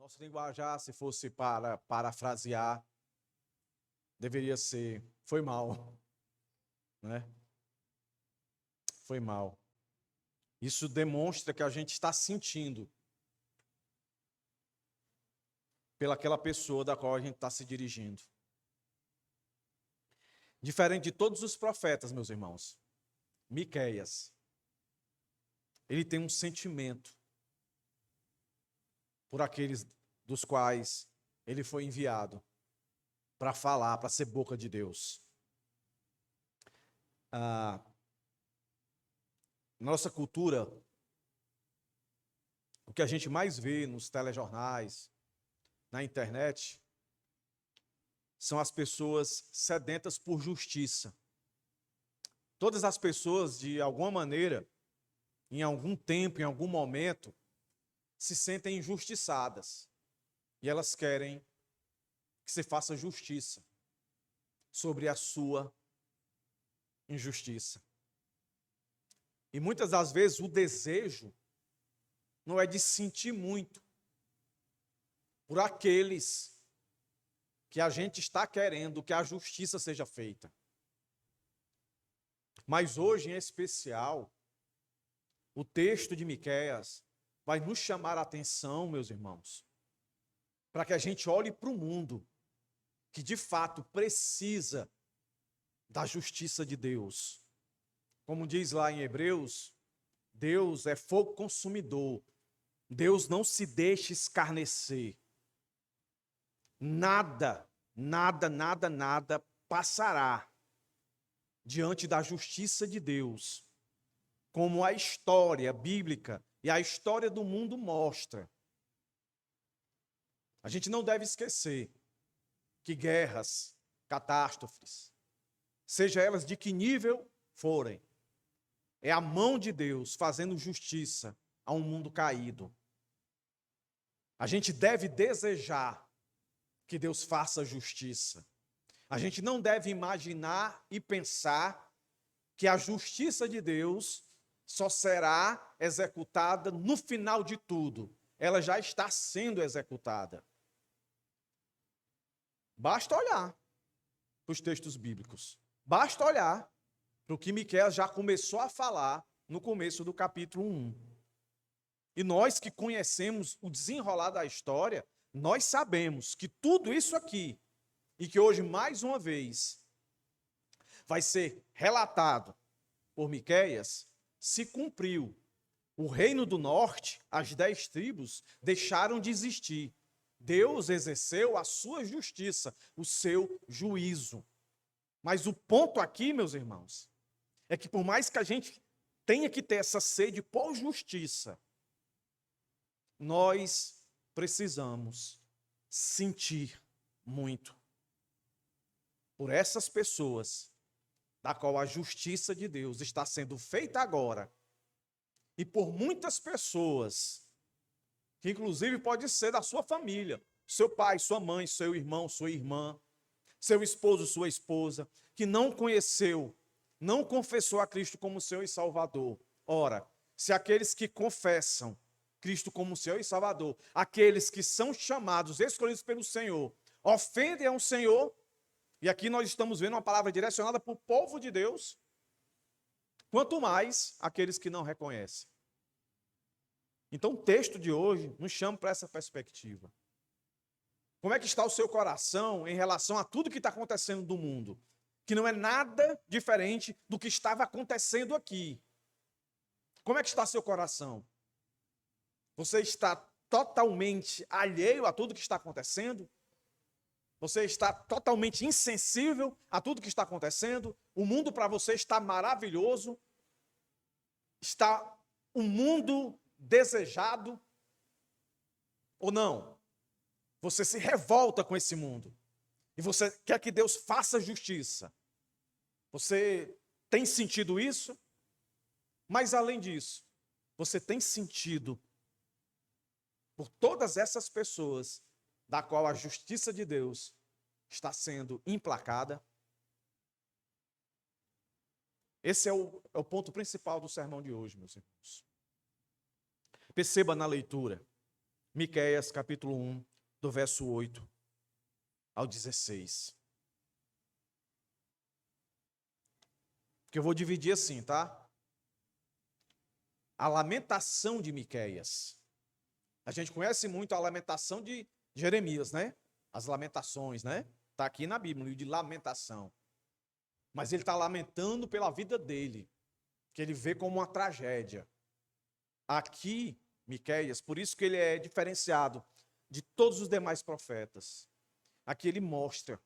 Nosso linguajar, se fosse para parafrasear, deveria ser: foi mal, né? Foi mal. Isso demonstra que a gente está sentindo pelaquela pessoa da qual a gente está se dirigindo. Diferente de todos os profetas, meus irmãos, Miqueias, ele tem um sentimento por aqueles dos quais ele foi enviado para falar, para ser boca de Deus. Na nossa cultura, o que a gente mais vê nos telejornais, na internet, são as pessoas sedentas por justiça. Todas as pessoas, de alguma maneira, em algum tempo, em algum momento, se sentem injustiçadas. E elas querem que se faça justiça sobre a sua injustiça. E muitas das vezes o desejo não é de sentir muito por aqueles que a gente está querendo que a justiça seja feita. Mas hoje, em especial, o texto de Miqueias vai nos chamar a atenção, meus irmãos, para que a gente olhe para o mundo que de fato precisa da justiça de Deus. Como diz lá em Hebreus, Deus é fogo consumidor. Deus não se deixa escarnecer. Nada passará diante da justiça de Deus, como a história bíblica e a história do mundo mostra. A gente não deve esquecer que guerras, catástrofes, seja elas de que nível forem, é a mão de Deus fazendo justiça a um mundo caído. A gente deve desejar que Deus faça justiça. A gente não deve imaginar e pensar que a justiça de Deus só será executada no final de tudo. Ela já está sendo executada. Basta olhar para os textos bíblicos. Basta olhar para o que Miqueias já começou a falar no começo do capítulo 1. E nós que conhecemos o desenrolar da história, nós sabemos que tudo isso aqui, e que hoje, mais uma vez, vai ser relatado por Miqueias, se cumpriu. O reino do norte, as 10 tribos, deixaram de existir. Deus exerceu a sua justiça, o seu juízo. Mas o ponto aqui, meus irmãos, é que por mais que a gente tenha que ter essa sede por justiça, nós precisamos sentir muito por essas pessoas da qual a justiça de Deus está sendo feita agora, e por muitas pessoas, que inclusive pode ser da sua família, seu pai, sua mãe, seu irmão, sua irmã, seu esposo, sua esposa, que não conheceu, não confessou a Cristo como Senhor e Salvador. Ora, se aqueles que confessam Cristo como Senhor e Salvador, aqueles que são chamados, escolhidos pelo Senhor, ofendem ao Senhor, e aqui nós estamos vendo uma palavra direcionada para o povo de Deus, quanto mais aqueles que não reconhecem. Então o texto de hoje nos chama para essa perspectiva. Como é que está o seu coração em relação a tudo que está acontecendo no mundo? Que não é nada diferente do que estava acontecendo aqui. Como é que está seu coração? Você está totalmente alheio a tudo que está acontecendo? Você está totalmente insensível a tudo que está acontecendo? O mundo para você está maravilhoso? Está um mundo desejado? Ou não? Você se revolta com esse mundo. E você quer que Deus faça justiça. Você tem sentido isso? Mas além disso, você tem sentido por todas essas pessoas da qual a justiça de Deus está sendo implacada? Esse é o ponto principal do sermão de hoje, meus irmãos. Perceba na leitura. Miqueias, capítulo 1, do verso 8 ao 16. Que eu vou dividir assim, tá? A lamentação de Miqueias. A gente conhece muito a lamentação de Jeremias, né? As lamentações, né? Está aqui na Bíblia, no livro de lamentação. Mas ele está lamentando pela vida dele, que ele vê como uma tragédia. Aqui, Miqueias, por isso que ele é diferenciado de todos os demais profetas. Aqui ele mostra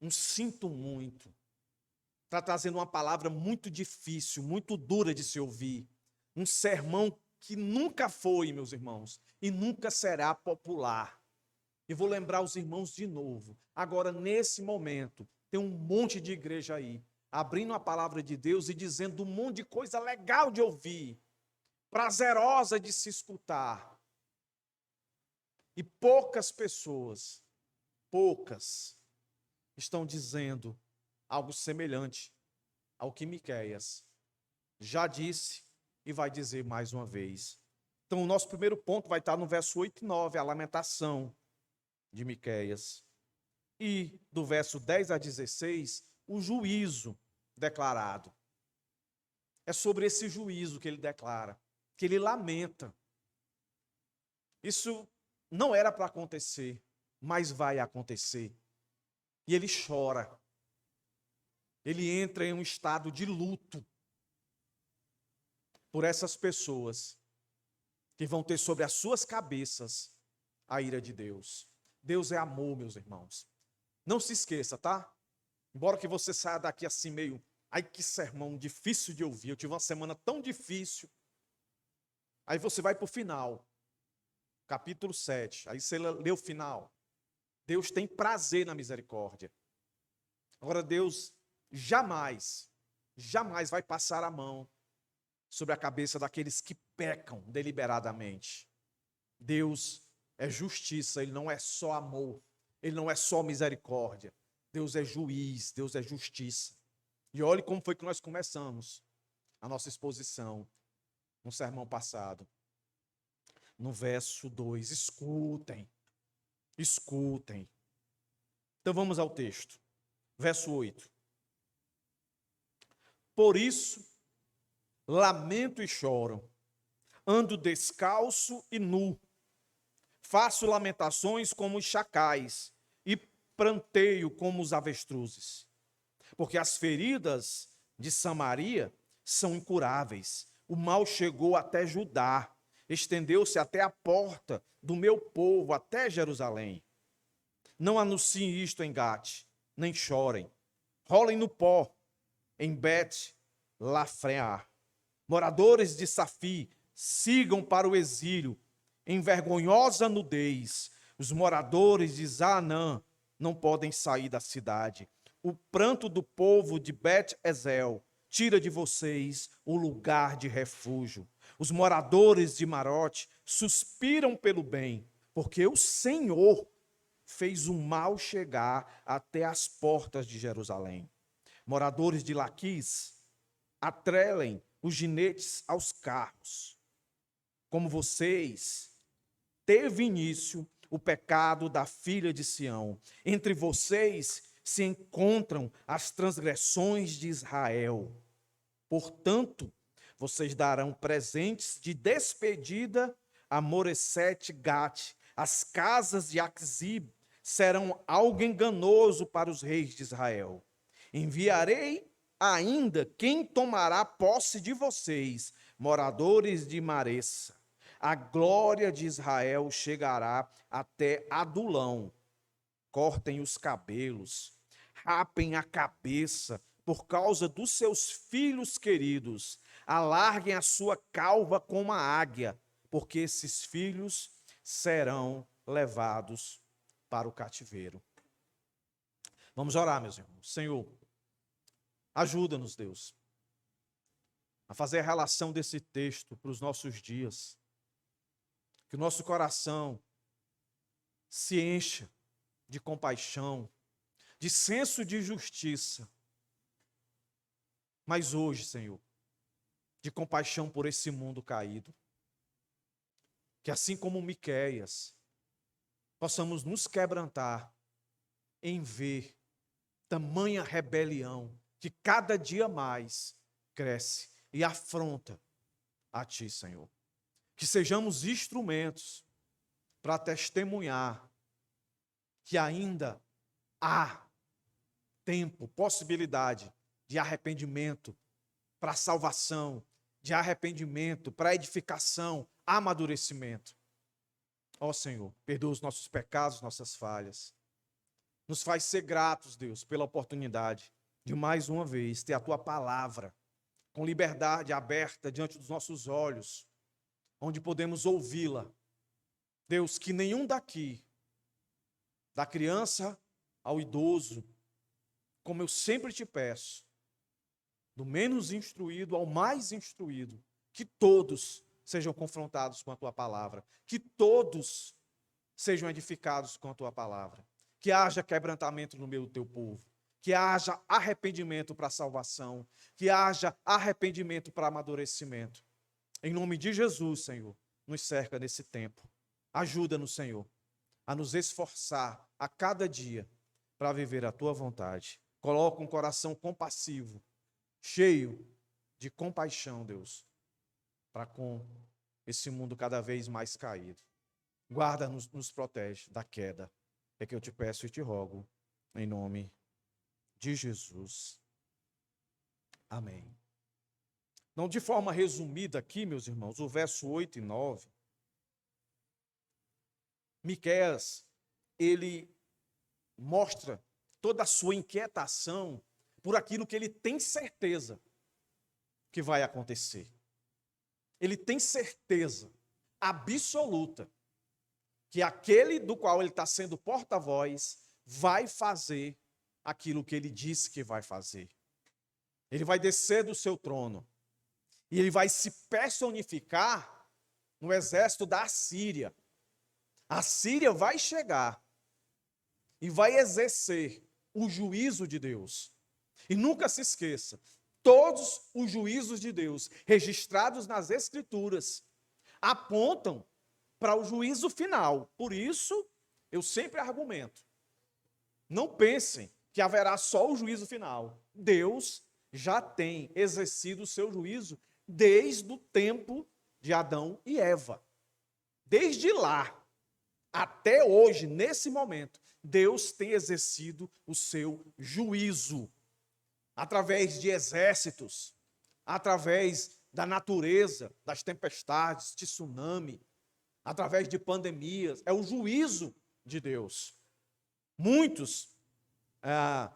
um sinto muito. Está trazendo uma palavra muito difícil, muito dura de se ouvir. Um sermão que nunca foi, meus irmãos, e nunca será popular. E vou lembrar os irmãos de novo. Agora, nesse momento, tem um monte de igreja aí, abrindo a palavra de Deus e dizendo um monte de coisa legal de ouvir, prazerosa de se escutar. E poucas pessoas, estão dizendo algo semelhante ao que Miqueias já disse e vai dizer mais uma vez. Então, o nosso primeiro ponto vai estar no verso 8 e 9, a lamentação de Miqueias. E do verso 10 a 16, o juízo declarado. É sobre esse juízo que ele declara, que ele lamenta. Isso não era para acontecer, mas vai acontecer. E ele chora. Ele entra em um estado de luto por essas pessoas que vão ter sobre as suas cabeças a ira de Deus. Deus é amor, meus irmãos. Não se esqueça, tá? Embora que você saia daqui assim meio, ai que sermão difícil de ouvir, eu tive uma semana tão difícil. Aí você vai para o final, capítulo 7, aí você lê o final. Deus tem prazer na misericórdia. Agora Deus jamais vai passar a mão sobre a cabeça daqueles que pecam deliberadamente. Deus é justiça, Ele não é só amor, Ele não é só misericórdia. Deus é juiz, Deus é justiça. E olhe como foi que nós começamos a nossa exposição no sermão passado. No verso 2, escutem. Então vamos ao texto. Verso 8. Por isso, lamento e choro, ando descalço e nu, faço lamentações como os chacais e pranteio como os avestruzes. Porque as feridas de Samaria são incuráveis. O mal chegou até Judá, estendeu-se até a porta do meu povo, até Jerusalém. Não anunciem isto em Gate, nem chorem. Rolem no pó, em Bet-Lafreá. Moradores de Safi, sigam para o exílio, em vergonhosa nudez. Os moradores de Zaanã não podem sair da cidade. O pranto do povo de Bet-Ezel tira de vocês o lugar de refúgio. Os moradores de Marote suspiram pelo bem, porque o Senhor fez o mal chegar até as portas de Jerusalém. Moradores de Laquis, atrelem os ginetes aos carros. Como vocês, teve início o pecado da filha de Sião. Entre vocês se encontram as transgressões de Israel. Portanto, vocês darão presentes de despedida a Moresete Gate. As casas de Aquzib serão algo enganoso para os reis de Israel. Enviarei ainda quem tomará posse de vocês, moradores de Maressa. A glória de Israel chegará até Adulão. Cortem os cabelos, rapem a cabeça por causa dos seus filhos queridos. Alarguem a sua calva como a águia, porque esses filhos serão levados para o cativeiro. Vamos orar, meus irmãos. Senhor, ajuda-nos, Deus, a fazer a relação desse texto para os nossos dias. Que o nosso coração se encha de compaixão, de senso de justiça. Mas hoje, Senhor, de compaixão por esse mundo caído. que assim como Miqueias, possamos nos quebrantar em ver tamanha rebelião que cada dia mais cresce e afronta a Ti, Senhor. Que sejamos instrumentos para testemunhar que ainda há tempo, possibilidade de arrependimento para salvação, de arrependimento para edificação, amadurecimento. Ó Senhor, perdoa os nossos pecados, nossas falhas. Nos faz ser gratos, Deus, pela oportunidade de mais uma vez ter a Tua palavra com liberdade aberta diante dos nossos olhos, onde podemos ouvi-la. Deus, que nenhum daqui, da criança ao idoso, como eu sempre te peço, do menos instruído ao mais instruído, que todos sejam confrontados com a Tua palavra, que todos sejam edificados com a Tua palavra, que haja quebrantamento no meio do Teu povo, que haja arrependimento para a salvação, que haja arrependimento para amadurecimento. Em nome de Jesus, Senhor, nos cerca nesse tempo. Ajuda-nos, Senhor, a nos esforçar a cada dia para viver a Tua vontade. Coloca um coração compassivo, cheio de compaixão, Deus, para com esse mundo cada vez mais caído. Guarda-nos, nos protege da queda. É que eu te peço e te rogo, em nome de Jesus. Amém. Então, de forma resumida aqui, meus irmãos, o verso 8 e 9, Miqueias, ele mostra toda a sua inquietação por aquilo que ele tem certeza que vai acontecer. Ele tem certeza absoluta que aquele do qual ele está sendo porta-voz vai fazer aquilo que ele disse que vai fazer. Ele vai descer do seu trono e ele vai se personificar no exército da Assíria. A Síria vai chegar e vai exercer o juízo de Deus. E nunca se esqueça, todos os juízos de Deus registrados nas Escrituras apontam para o juízo final. Por isso, eu sempre argumento, não pensem que haverá só o juízo final. Deus já tem exercido o seu juízo desde o tempo de Adão e Eva. Desde lá até hoje, nesse momento, Deus tem exercido o seu juízo através de exércitos, através da natureza, das tempestades, de tsunami, através de pandemias. É o juízo de Deus. Muitos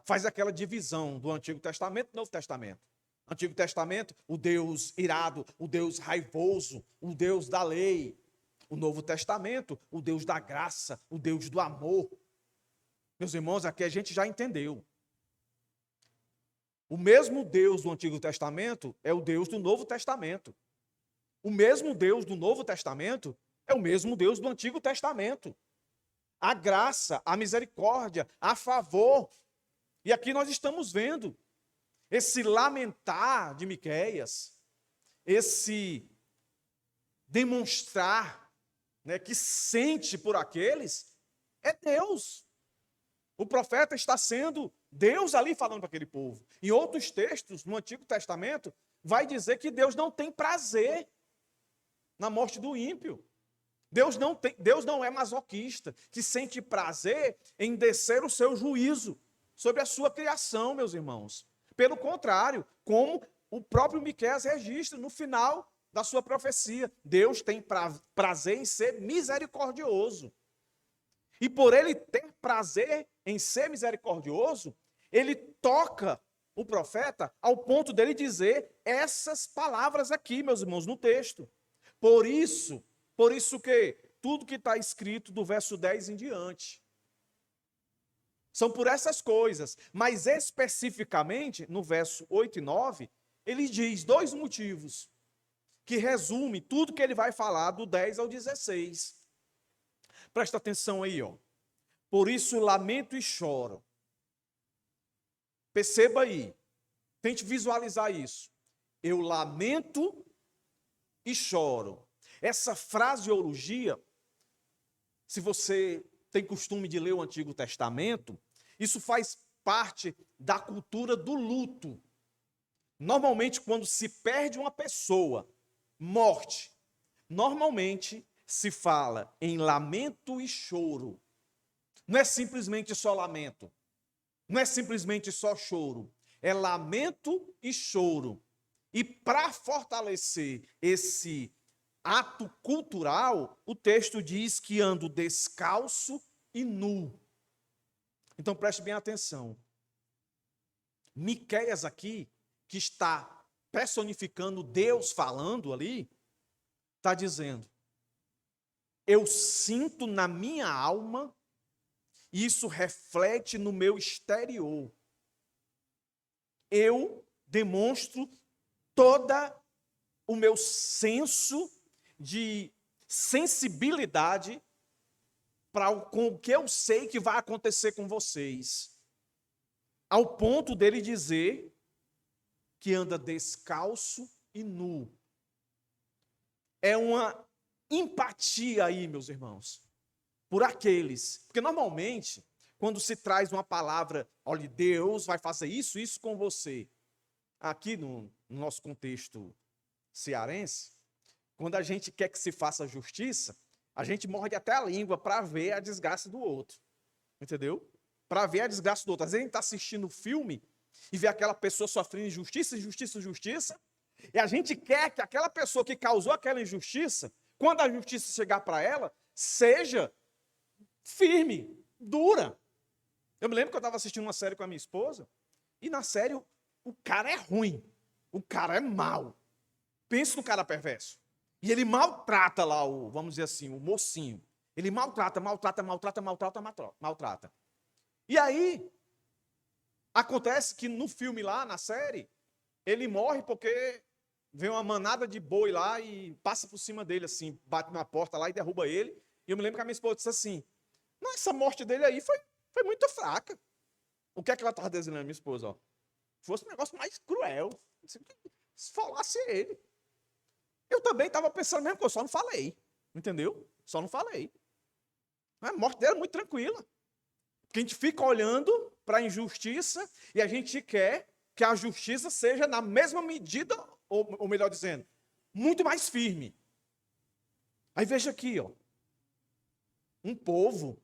fazem aquela divisão do Antigo Testamento e do Novo Testamento. Antigo Testamento, o Deus irado, o Deus raivoso, o Deus da lei. O Novo Testamento, o Deus da graça, o Deus do amor. Meus irmãos, aqui a gente já entendeu. O mesmo Deus do Antigo Testamento é o Deus do Novo Testamento. O mesmo Deus do Novo Testamento é o mesmo Deus do Antigo Testamento. A graça, a misericórdia, a favor. E aqui nós estamos vendo esse lamentar de Miqueias, esse demonstrar, que sente por aqueles, é Deus. O profeta está sendo Deus ali falando para aquele povo. Em outros textos, no Antigo Testamento, vai dizer que Deus não tem prazer na morte do ímpio. Deus não é masoquista, que sente prazer em descer o seu juízo sobre a sua criação, meus irmãos. Pelo contrário, como o próprio Miqueias registra no final da sua profecia, Deus tem prazer em ser misericordioso. E por ele ter prazer em ser misericordioso, ele toca o profeta ao ponto dele dizer essas palavras aqui, meus irmãos, no texto. Por isso que tudo que está escrito do verso 10 em diante são por essas coisas, mas especificamente no verso 8 e 9, ele diz dois motivos que resume tudo que ele vai falar do 10 ao 16. Presta atenção aí, ó. Por isso lamento e choro. Perceba aí. Tente visualizar isso. Eu lamento e choro. Essa fraseologia, se você tem costume de ler o Antigo Testamento, isso faz parte da cultura do luto. Normalmente, quando se perde uma pessoa, morte, normalmente se fala em lamento e choro. Não é simplesmente só lamento, não é simplesmente só choro, é lamento e choro. E para fortalecer esse ato cultural, o texto diz que ando descalço e nu. Então preste bem atenção. Miqueias aqui, que está personificando Deus falando ali, está dizendo: eu sinto na minha alma, e isso reflete no meu exterior. Eu demonstro toda o meu senso de sensibilidade com o que eu sei que vai acontecer com vocês. Ao ponto dele dizer que anda descalço e nu. É uma empatia aí, meus irmãos, por aqueles. Porque normalmente, quando se traz uma palavra, olha, Deus vai fazer isso, isso com você. Aqui no nosso contexto cearense, quando a gente quer que se faça justiça, a gente morde até a língua para ver a desgraça do outro. Entendeu? Para ver a desgraça do outro. Às vezes a gente está assistindo filme e vê aquela pessoa sofrendo injustiça, injustiça, injustiça, e a gente quer que aquela pessoa que causou aquela injustiça, quando a justiça chegar para ela, seja firme, dura. Eu me lembro que eu estava assistindo uma série com a minha esposa, e na série o cara é ruim, o cara é mau. Pensa no cara perverso. E ele maltrata lá vamos dizer assim, o mocinho. Ele maltrata. E aí, acontece que no filme lá, na série, ele morre porque vem uma manada de boi lá e passa por cima dele, assim, bate na porta lá e derruba ele. E eu me lembro que a minha esposa disse assim: não, essa morte dele aí foi muito fraca. O que é que ela estava desenhando, minha esposa? Ó? Fosse um negócio mais cruel. Se falasse ele. Eu também estava pensando mesmo, que eu só não falei. Entendeu? Só não falei. A morte dele é muito tranquila. Porque a gente fica olhando para a injustiça e a gente quer que a justiça seja na mesma medida, ou melhor dizendo, muito mais firme. Aí veja aqui, ó, um povo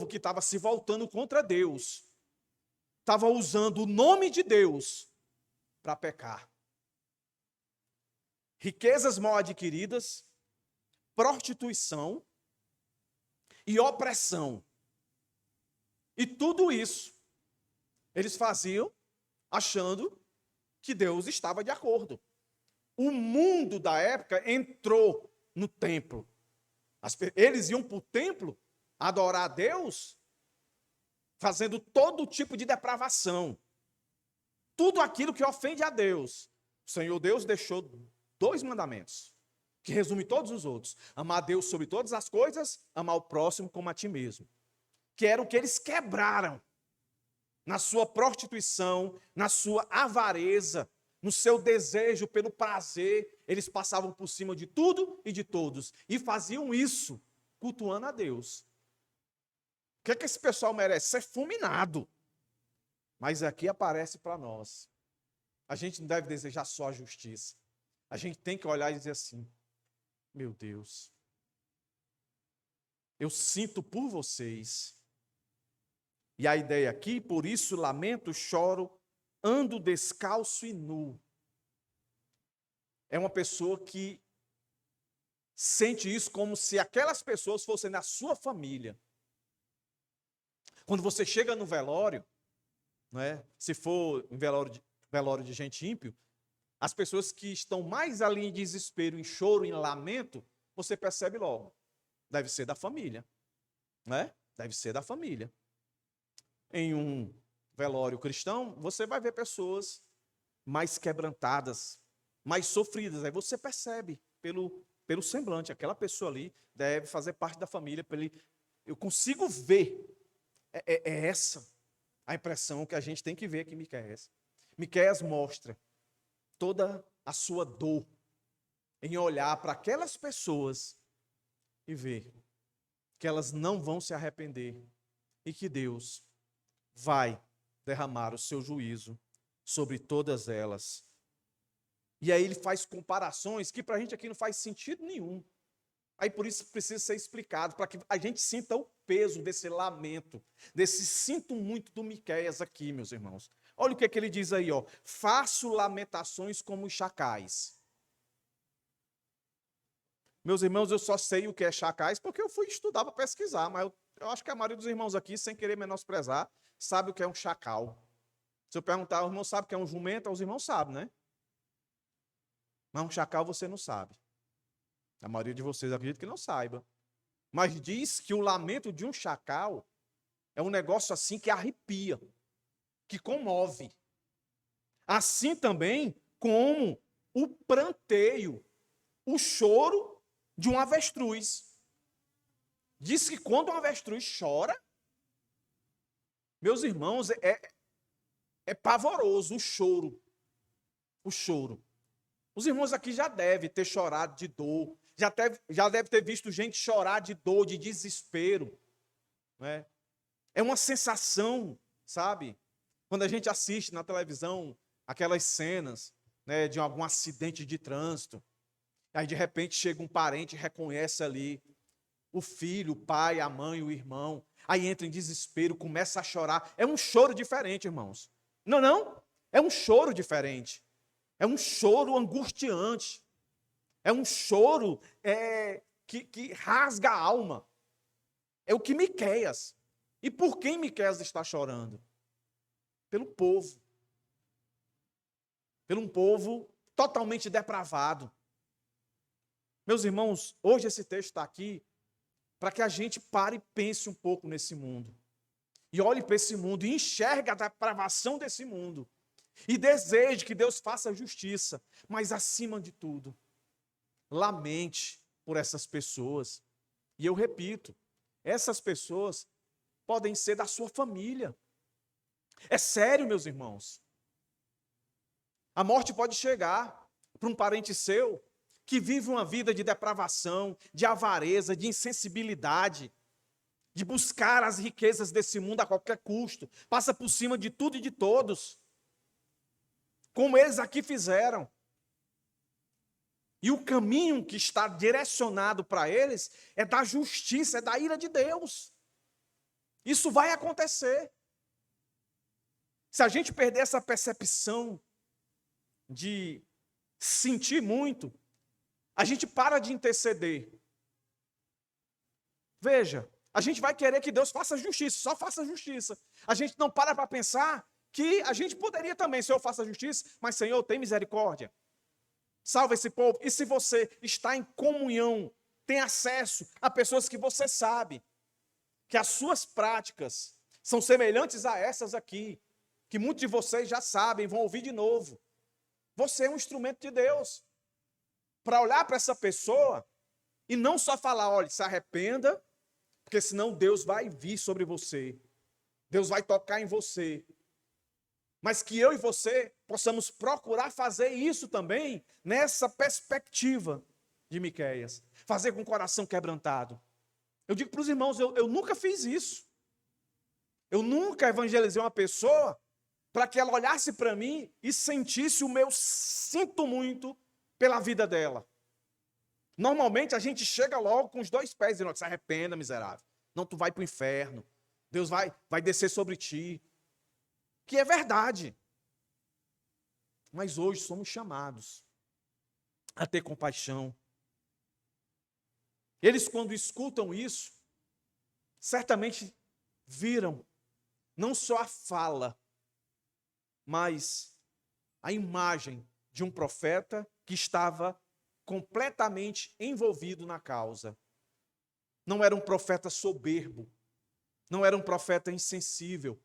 que estava se voltando contra Deus, estava usando o nome de Deus para pecar. Riquezas mal adquiridas, prostituição e opressão. E tudo isso eles faziam achando que Deus estava de acordo. O mundo da época entrou no templo. Eles iam para o templo adorar a Deus, fazendo todo tipo de depravação. Tudo aquilo que ofende a Deus. O Senhor Deus deixou 2 mandamentos, que resume todos os outros. Amar a Deus sobre todas as coisas, amar o próximo como a ti mesmo. Que era o que eles quebraram na sua prostituição, na sua avareza, no seu desejo pelo prazer. Eles passavam por cima de tudo e de todos. E faziam isso, cultuando a Deus. O que é que esse pessoal merece? Ser fulminado. Mas aqui aparece para nós. A gente não deve desejar só a justiça. A gente tem que olhar e dizer assim: meu Deus, eu sinto por vocês. E a ideia aqui, por isso lamento, choro, ando descalço e nu. É uma pessoa que sente isso como se aquelas pessoas fossem da sua família. Quando você chega no velório, não é? Se for um velório de gente ímpio, as pessoas que estão mais ali em desespero, em choro, em lamento, você percebe logo. Deve ser da família. Não é? Deve ser da família. Em um velório cristão, você vai ver pessoas mais quebrantadas, mais sofridas. Aí você percebe pelo semblante, aquela pessoa ali deve fazer parte da família. Eu consigo ver. É essa a impressão que a gente tem que ver aqui em Miqueias. Miqueias mostra toda a sua dor, em olhar para aquelas pessoas e ver que elas não vão se arrepender e que Deus vai derramar o seu juízo sobre todas elas. E aí ele faz comparações que para a gente aqui não faz sentido nenhum. Aí por isso precisa ser explicado, para que a gente sinta o peso desse lamento, desse sinto muito do Miqueias aqui, meus irmãos. Olha o que ele diz aí, ó. Faço lamentações como os chacais. Meus irmãos, eu só sei o que é chacais porque eu fui estudar para pesquisar, mas eu acho que a maioria dos irmãos aqui, sem querer menosprezar, sabe o que é um chacal. Se eu perguntar, os irmãos sabem o que é um jumento, os irmãos sabem, né? Mas um chacal você não sabe. A maioria de vocês acredita que não saiba. Mas diz que o lamento de um chacal é um negócio assim que arrepia, que comove. Assim também como o pranteio, o choro de um avestruz. Diz que quando um avestruz chora, meus irmãos, é pavoroso o choro. O choro. Os irmãos aqui já devem ter chorado de dor, já deve ter visto gente chorar de dor, de desespero. Né? É uma sensação, sabe? Quando a gente assiste na televisão aquelas cenas, né, de algum acidente de trânsito, aí de repente chega um parente e reconhece ali o filho, o pai, a mãe, o irmão, aí entra em desespero, começa a chorar. É um choro diferente, irmãos. Não, não? É um choro diferente. É um choro angustiante. É um choro que rasga a alma. É o que Miqueias. E por quem Miqueias está chorando? Pelo povo. Pelo um povo totalmente depravado. Meus irmãos, hoje esse texto está aqui para que a gente pare e pense um pouco nesse mundo. E olhe para esse mundo e enxergue a depravação desse mundo. E deseje que Deus faça justiça. Mas acima de tudo, lamente por essas pessoas. E eu repito, essas pessoas podem ser da sua família. É sério, meus irmãos. A morte pode chegar para um parente seu que vive uma vida de depravação, de avareza, de insensibilidade, de buscar as riquezas desse mundo a qualquer custo, passa por cima de tudo e de todos, como eles aqui fizeram. E o caminho que está direcionado para eles é da justiça, é da ira de Deus. Isso vai acontecer. Se a gente perder essa percepção de sentir muito, a gente para de interceder. Veja, a gente vai querer que Deus faça justiça, só faça justiça. A gente não para pensar que a gente poderia também, Senhor, faça justiça, mas Senhor, tem misericórdia. Salva esse povo. E se você está em comunhão, tem acesso a pessoas que você sabe que as suas práticas são semelhantes a essas aqui, que muitos de vocês já sabem, vão ouvir de novo. Você é um instrumento de Deus para olhar para essa pessoa e não só falar, olha, se arrependa, porque senão Deus vai vir sobre você. Deus vai tocar em você. Mas que eu e você possamos procurar fazer isso também nessa perspectiva de Miqueias. Fazer com o coração quebrantado. Eu digo para os irmãos, eu nunca fiz isso. Eu nunca evangelizei uma pessoa para que ela olhasse para mim e sentisse o meu sinto muito pela vida dela. Normalmente a gente chega logo com os dois pés e não se arrependa, miserável. Não, tu vai para o inferno. Deus vai descer sobre ti. Que é verdade. Mas hoje somos chamados a ter compaixão. Eles, quando escutam isso, certamente viram não só a fala, mas a imagem de um profeta que estava completamente envolvido na causa. Não era um profeta soberbo, não era um profeta insensível,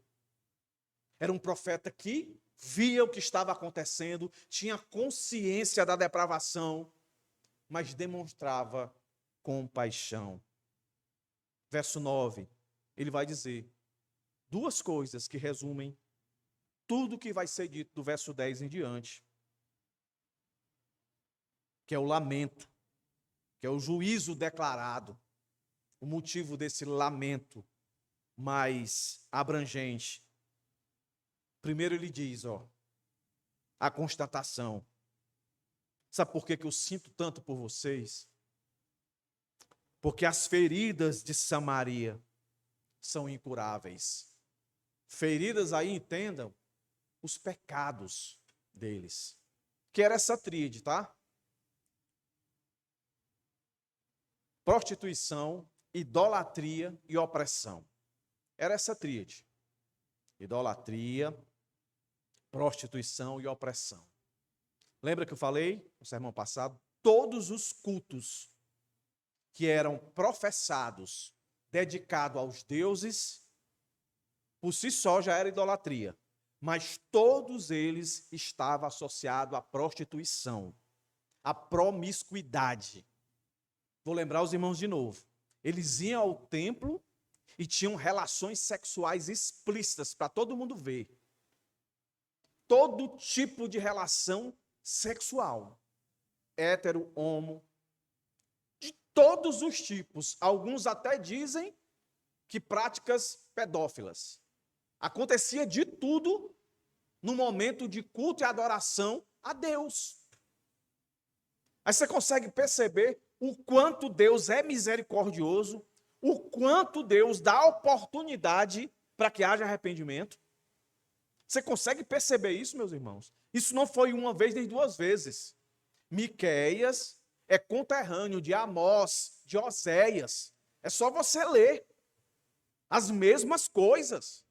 era um profeta que via o que estava acontecendo, tinha consciência da depravação, mas demonstrava compaixão. Verso 9, ele vai dizer duas coisas que resumem tudo que vai ser dito do verso 10 em diante. que é o lamento, que é o juízo declarado. O motivo desse lamento mais abrangente. Primeiro ele diz, a constatação. Sabe por que eu sinto tanto por vocês? Porque as feridas de Samaria são incuráveis. Feridas aí, entendam, os pecados deles. Que era essa tríade, tá? Prostituição, idolatria e opressão. Era essa tríade. Idolatria, prostituição e opressão. Lembra que eu falei no sermão passado? Todos os cultos que eram professados, dedicados aos deuses, por si só já era idolatria. Mas todos eles estavam associados à prostituição, à promiscuidade. Vou lembrar os irmãos de novo. Eles iam ao templo e tinham relações sexuais explícitas para todo mundo ver. Todo tipo de relação sexual. Hétero, homo, de todos os tipos. Alguns até dizem que práticas pedófilas. Acontecia de tudo no momento de culto e adoração a Deus. Aí você consegue perceber o quanto Deus é misericordioso, o quanto Deus dá oportunidade para que haja arrependimento. Você consegue perceber isso, meus irmãos? Isso não foi uma vez nem duas vezes. Miqueias é conterrâneo de Amós, de Oséias. É só você ler. As mesmas coisas.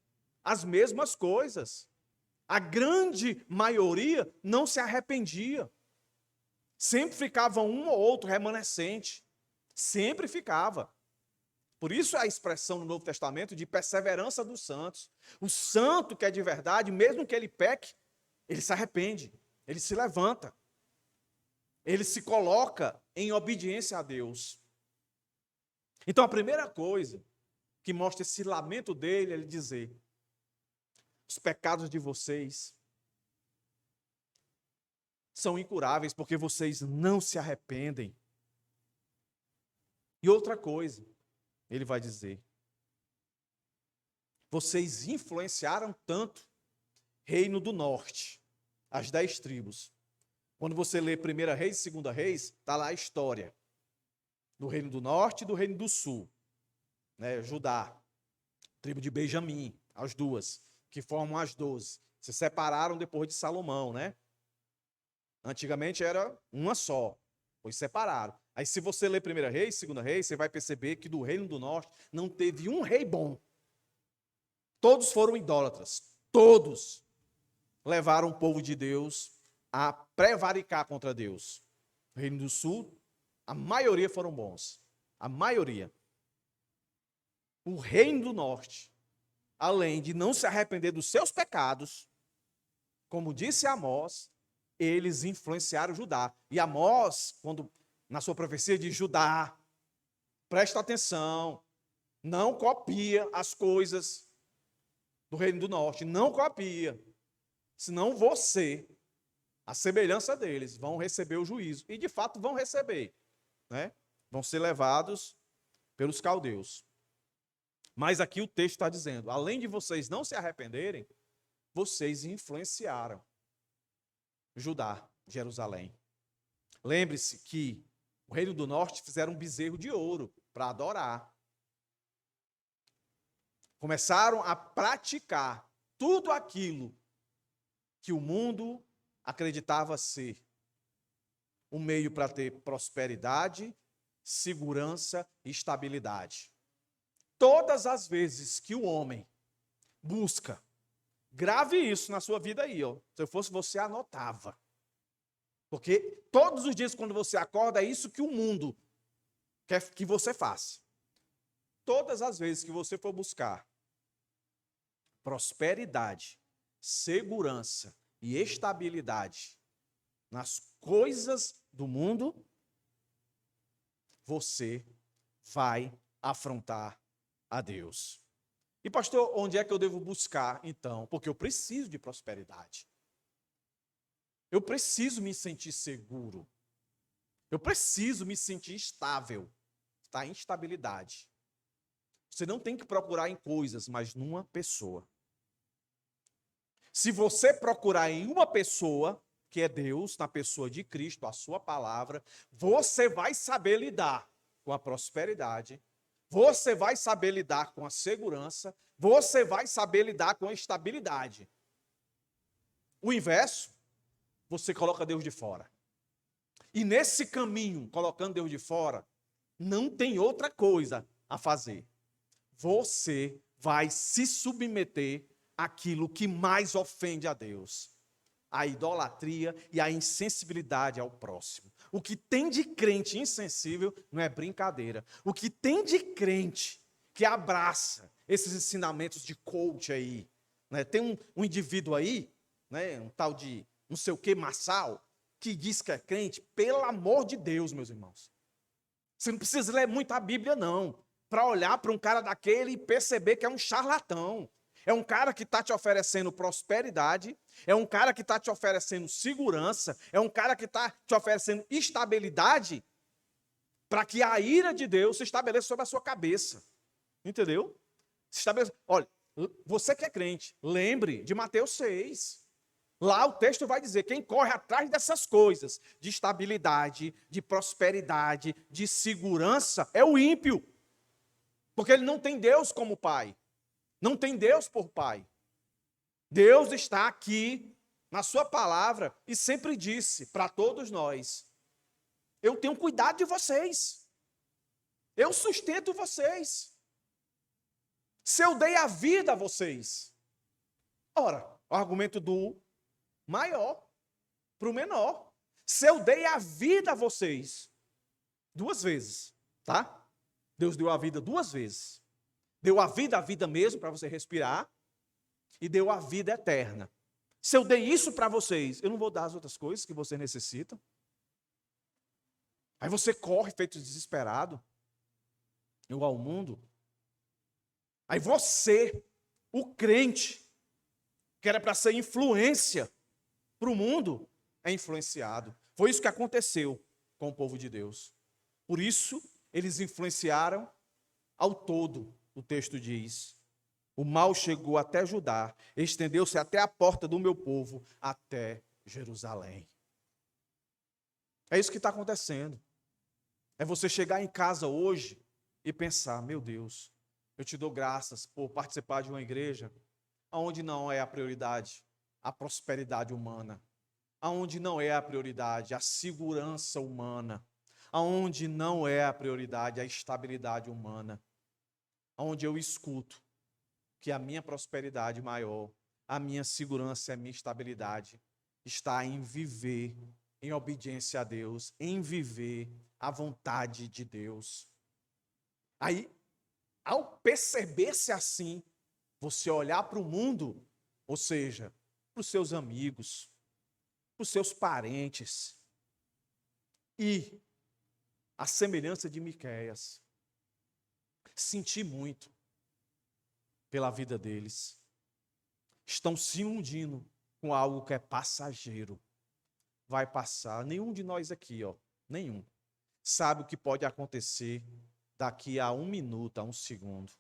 As mesmas coisas. A grande maioria não se arrependia. Sempre ficava um ou outro remanescente. Sempre ficava. Por isso a expressão no Novo Testamento de perseverança dos santos. O santo que é de verdade, mesmo que ele peque, ele se arrepende, ele se levanta. Ele se coloca em obediência a Deus. Então a primeira coisa que mostra esse lamento dele é ele dizer: os pecados de vocês são incuráveis porque vocês não se arrependem. E outra coisa, ele vai dizer: vocês influenciaram tanto Reino do Norte, as 10 tribos. Quando você lê 1 Reis e 2 Reis, está lá a história do Reino do Norte e do Reino do Sul. Judá, tribo de Benjamim, as duas, que formam as 12. Se separaram depois de Salomão, né? Antigamente era uma só, pois separaram. Aí se você ler 1 Reis, 2 Reis, você vai perceber que do Reino do Norte não teve um rei bom. Todos foram idólatras. Todos levaram o povo de Deus a prevaricar contra Deus. No Reino do Sul, a maioria foram bons. A maioria. O Reino do Norte, além de não se arrepender dos seus pecados, como disse Amós, eles influenciaram Judá. E Amós, quando na sua profecia de Judá, presta atenção, não copia as coisas do Reino do Norte, não copia. Senão você, a semelhança deles, vão receber o juízo. E de fato vão receber. Vão ser levados pelos caldeus. Mas aqui o texto está dizendo: além de vocês não se arrependerem, vocês influenciaram Judá, Jerusalém. Lembre-se que o Reino do Norte fizeram um bezerro de ouro para adorar. Começaram a praticar tudo aquilo que o mundo acreditava ser um meio para ter prosperidade, segurança e estabilidade. Todas as vezes que o homem busca, grave isso na sua vida aí, Se eu fosse você, anotava. Porque todos os dias quando você acorda, é isso que o mundo quer que você faça. Todas as vezes que você for buscar prosperidade, segurança e estabilidade nas coisas do mundo, você vai afrontar a Deus. E pastor, onde é que eu devo buscar então? Porque eu preciso de prosperidade. Eu preciso me sentir seguro. Eu preciso me sentir estável. Está em instabilidade. Você não tem que procurar em coisas, mas numa pessoa. Se você procurar em uma pessoa, que é Deus, na pessoa de Cristo, a sua palavra, você vai saber lidar com a prosperidade, você vai saber lidar com a segurança, você vai saber lidar com a estabilidade. O inverso, você coloca Deus de fora. E nesse caminho, colocando Deus de fora, não tem outra coisa a fazer. Você vai se submeter àquilo que mais ofende a Deus. A idolatria e a insensibilidade ao próximo. O que tem de crente insensível não é brincadeira. O que tem de crente que abraça esses ensinamentos de coach aí. Né? Tem um indivíduo aí, né? Um tal de não sei o que, Massal, que diz que é crente. Pelo amor de Deus, meus irmãos. Você não precisa ler muito a Bíblia, não, para olhar para um cara daquele e perceber que é um charlatão. É um cara que está te oferecendo prosperidade, é um cara que está te oferecendo segurança, é um cara que está te oferecendo estabilidade para que a ira de Deus se estabeleça sobre a sua cabeça. Entendeu? Se estabeleça. Olha, você que é crente, lembre de Mateus 6. Lá o texto vai dizer, quem corre atrás dessas coisas, de estabilidade, de prosperidade, de segurança, é o ímpio. Porque ele não tem Deus como pai. Não tem Deus por pai. Deus está aqui na sua palavra e sempre disse para todos nós, eu tenho cuidado de vocês. Eu sustento vocês. Se eu dei a vida a vocês. Ora, o argumento do maior para o menor. Se eu dei a vida a vocês 2 vezes, tá? Deus deu a vida 2 vezes. Deu a vida mesmo para você respirar e deu a vida eterna. Se eu dei isso para vocês, eu não vou dar as outras coisas que você necessita. Aí você corre feito desesperado, igual ao mundo. Aí você, o crente, que era para ser influência para o mundo, é influenciado. Foi isso que aconteceu com o povo de Deus. Por isso, eles influenciaram ao todo, o texto diz. O mal chegou até Judá, estendeu-se até a porta do meu povo, até Jerusalém. É isso que está acontecendo. É você chegar em casa hoje e pensar, meu Deus, eu te dou graças por participar de uma igreja onde não é a prioridade a prosperidade humana, aonde não é a prioridade a segurança humana, aonde não é a prioridade a estabilidade humana, aonde eu escuto que a minha prosperidade maior, a minha segurança e a minha estabilidade está em viver em obediência a Deus, em viver a vontade de Deus. Aí, ao perceber-se assim, você olhar para o mundo, ou seja, para os seus amigos, para os seus parentes, e a semelhança de Miqueias, sentir muito pela vida deles. Estão se iludindo com algo que é passageiro. Vai passar. Nenhum de nós aqui, nenhum, sabe o que pode acontecer daqui a 1 minuto, a 1 segundo.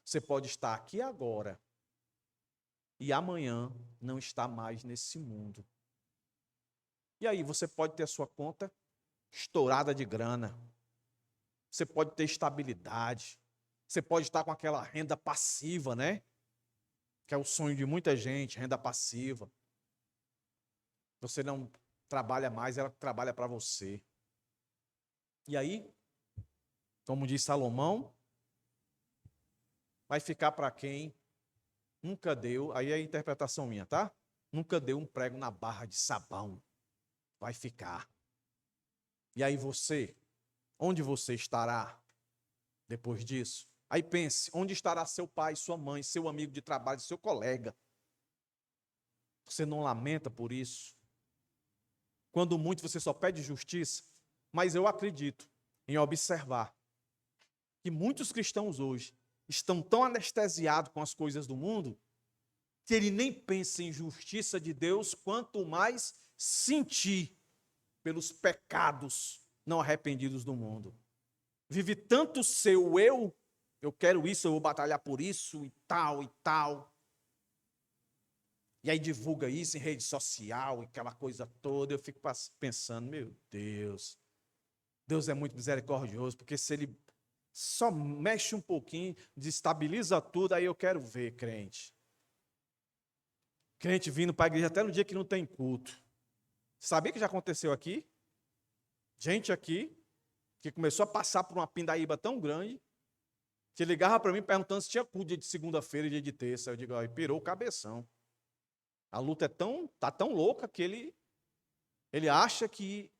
Você pode estar aqui agora e amanhã não estar mais nesse mundo. E aí você pode ter a sua conta estourada de grana. Você pode ter estabilidade. Você pode estar com aquela renda passiva, né? Que é o sonho de muita gente, renda passiva. Você não trabalha mais, ela trabalha para você. E aí, como diz Salomão, vai ficar para quem nunca deu, aí é a interpretação minha, tá? Nunca deu um prego na barra de sabão. Vai ficar. E aí você, onde você estará depois disso? Aí pense, onde estará seu pai, sua mãe, seu amigo de trabalho, seu colega? Você não lamenta por isso? Quando muito você só pede justiça, mas eu acredito em observar que muitos cristãos hoje estão tão anestesiados com as coisas do mundo que ele nem pensa em justiça de Deus, quanto mais sentir pelos pecados não arrependidos do mundo. Vive tanto o seu eu quero isso, eu vou batalhar por isso e tal e tal. E aí divulga isso em rede social, aquela coisa toda. Eu fico pensando, meu Deus, Deus é muito misericordioso, porque se ele só mexe um pouquinho, destabiliza tudo, aí eu quero ver crente. Crente vindo para a igreja até no dia que não tem culto. Sabia que já aconteceu aqui? Gente aqui, que começou a passar por uma pindaíba tão grande, que ligava para mim perguntando se tinha culto dia de segunda-feira e dia de terça. Eu digo, ó, pirou o cabeção. A luta tá tão louca que ele acha que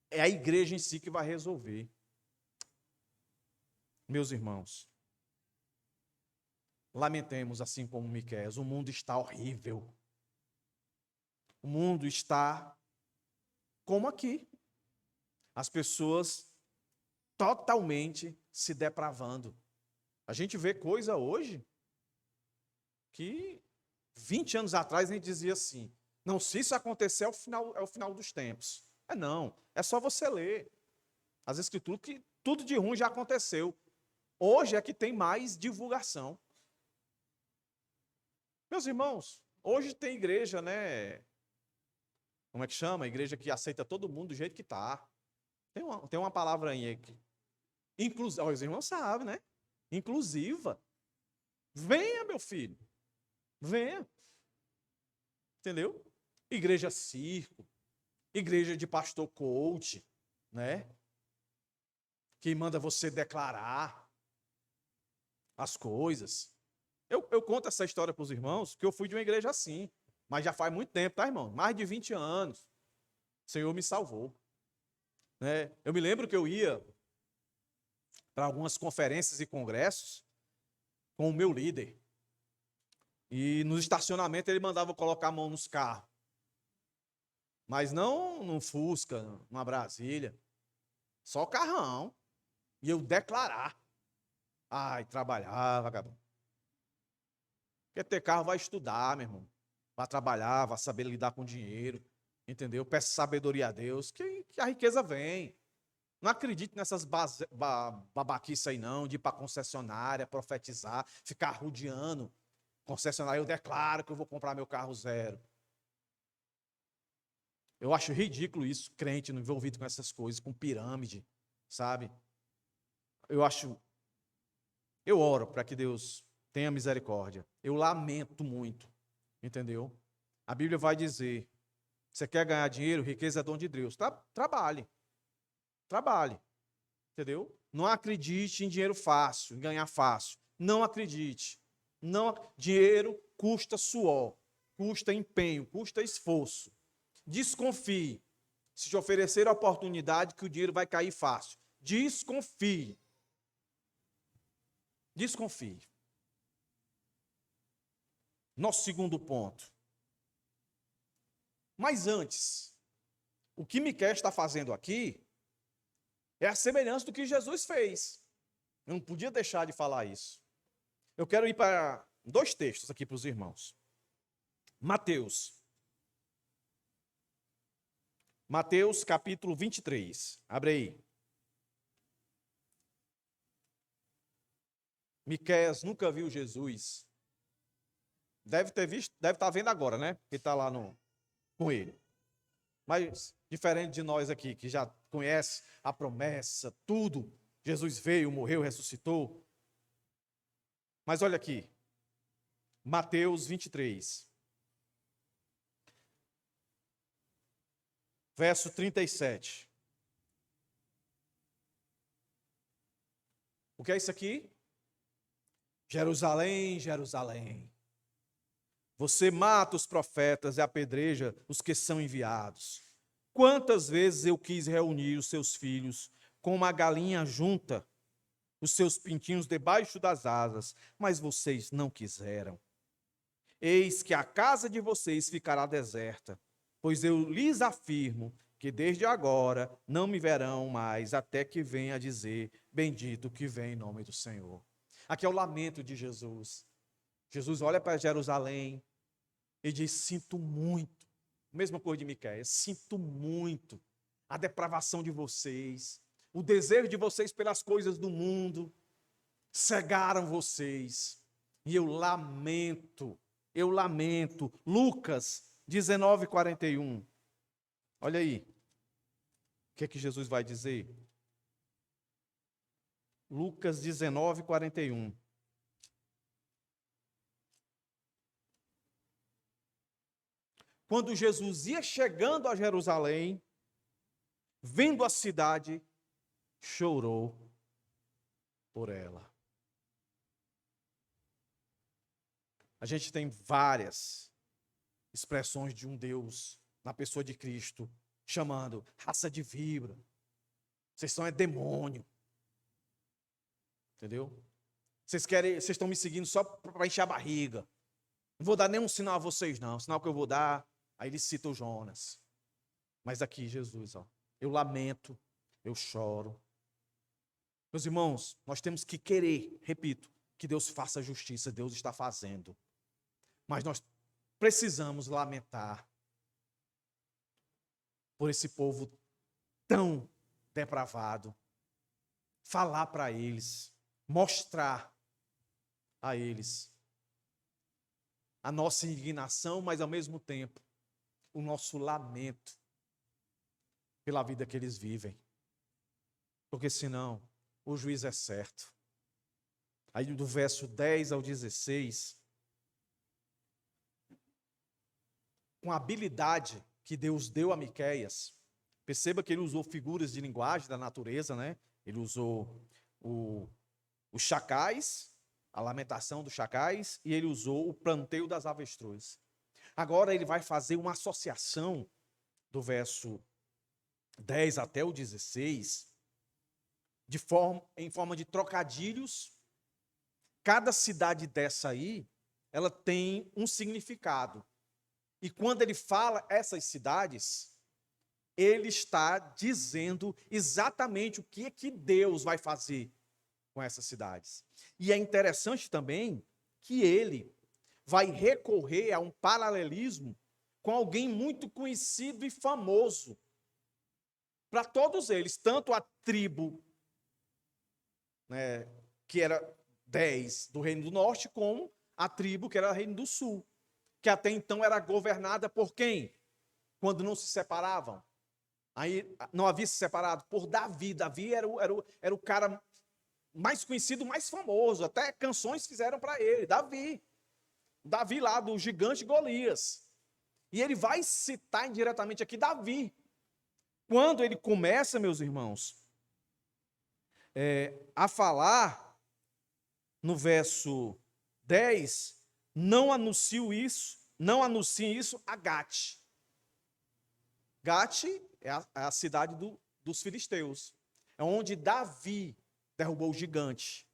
é a igreja em si que vai resolver. Meus irmãos, lamentemos assim como Miqueias, o mundo está horrível. O mundo está como aqui. As pessoas totalmente se depravando. A gente vê coisa hoje que 20 anos atrás a gente dizia assim, não, se isso acontecer é o final dos tempos. Não, é só você ler as escrituras que tudo de ruim já aconteceu. Hoje é que tem mais divulgação. Meus irmãos, hoje tem igreja, né? Como é que chama? Igreja que aceita todo mundo do jeito que está. Tem uma palavra aí aqui. Inclusive, os irmãos sabem, né? Inclusiva. Venha, meu filho. Venha. Entendeu? Igreja circo. Igreja de pastor coach, né? Que manda você declarar as coisas. Eu conto essa história para os irmãos, que eu fui de uma igreja assim. Mas já faz muito tempo, tá, irmão? Mais de 20 anos. O Senhor me salvou. Né? Eu me lembro que eu ia para algumas conferências e congressos com o meu líder. E no estacionamento ele mandava eu colocar a mão nos carros. Mas não num Fusca, numa Brasília. Só carrão. E eu declarar. Ai, trabalhar, vagabundo. Porque ter carro vai estudar, meu irmão. Vai trabalhar, vai saber lidar com dinheiro. Entendeu? Peço sabedoria a Deus, que a riqueza vem. Não acredite nessas babaquices aí não, de ir para concessionária, profetizar, ficar rodeando. Concessionária, eu declaro que eu vou comprar meu carro zero. Eu acho ridículo isso, crente envolvido com essas coisas, com pirâmide, sabe? Eu oro para que Deus tenha misericórdia. Eu lamento muito, entendeu? A Bíblia vai dizer, você quer ganhar dinheiro, riqueza é dom de Deus. Trabalhe, entendeu? Não acredite em dinheiro fácil, em ganhar fácil. Não acredite. Dinheiro custa suor, custa empenho, custa esforço. Desconfie. Se te oferecer a oportunidade que o dinheiro vai cair fácil. Desconfie. Desconfie. Nosso segundo ponto. Mas antes, o que Miqueias está fazendo aqui é a semelhança do que Jesus fez. Eu não podia deixar de falar isso. Eu quero ir para 2 textos aqui para os irmãos. Mateus capítulo 23. Abre aí. Miqueias nunca viu Jesus. Deve ter visto, deve estar vendo agora, né? Porque está lá com ele. Mas, diferente de nós aqui, que já conhece a promessa, tudo. Jesus veio, morreu, ressuscitou. Mas olha aqui. Mateus 23. Verso 37. O que é isso aqui? Jerusalém, Jerusalém. Você mata os profetas e apedreja os que são enviados. Quantas vezes eu quis reunir os seus filhos, como uma galinha junta os seus pintinhos debaixo das asas, mas vocês não quiseram. Eis que a casa de vocês ficará deserta, pois eu lhes afirmo que desde agora não me verão mais, até que venha a dizer, bendito que vem em nome do Senhor. Aqui é o lamento de Jesus. Jesus olha para Jerusalém e diz, sinto muito. Mesma coisa de Miqueias, sinto muito. a depravação de vocês, o desejo de vocês pelas coisas do mundo, cegaram vocês. E eu lamento. Lucas 19:41. Olha aí. O que é que Jesus vai dizer? Lucas 19:41. Quando Jesus ia chegando a Jerusalém, vendo a cidade, chorou por ela. A gente tem várias expressões de um Deus na pessoa de Cristo, chamando raça de víbora. Vocês são demônio. Entendeu? Vocês estão me seguindo só para encher a barriga. Não vou dar nenhum sinal a vocês, não. O sinal que eu vou dar, aí ele cita o Jonas. Mas aqui, Jesus, ó, eu lamento, eu choro. Meus irmãos, nós temos que querer, repito, que Deus faça justiça, Deus está fazendo. Mas nós precisamos lamentar por esse povo tão depravado, falar para eles, mostrar a eles a nossa indignação, mas ao mesmo tempo o nosso lamento pela vida que eles vivem. Porque senão o juízo é certo. Aí do verso 10 ao 16, com a habilidade que Deus deu a Miqueias, perceba que ele usou figuras de linguagem da natureza, né? Ele usou os chacais, a lamentação dos chacais, e ele usou o planteio das avestruzes. Agora ele vai fazer uma associação do verso 10 até o 16, em forma de trocadilhos. Cada cidade dessa aí, ela tem um significado. E quando ele fala essas cidades, ele está dizendo exatamente o que é que Deus vai fazer com essas cidades. E é interessante também que ele vai recorrer a um paralelismo com alguém muito conhecido e famoso para todos eles, tanto a tribo, né, que era 10 do Reino do Norte, como a tribo que era do Reino do Sul, que até então era governada por quem? Quando não se separavam. Aí não havia se separado por Davi. Davi era o cara mais conhecido, mais famoso. Até canções fizeram para ele. Davi lá, do gigante Golias. E ele vai citar indiretamente aqui Davi. Quando ele começa, meus irmãos, a falar no verso 10, não anunciem isso a Gate. Gate é a cidade dos filisteus. É onde Davi derrubou o gigante.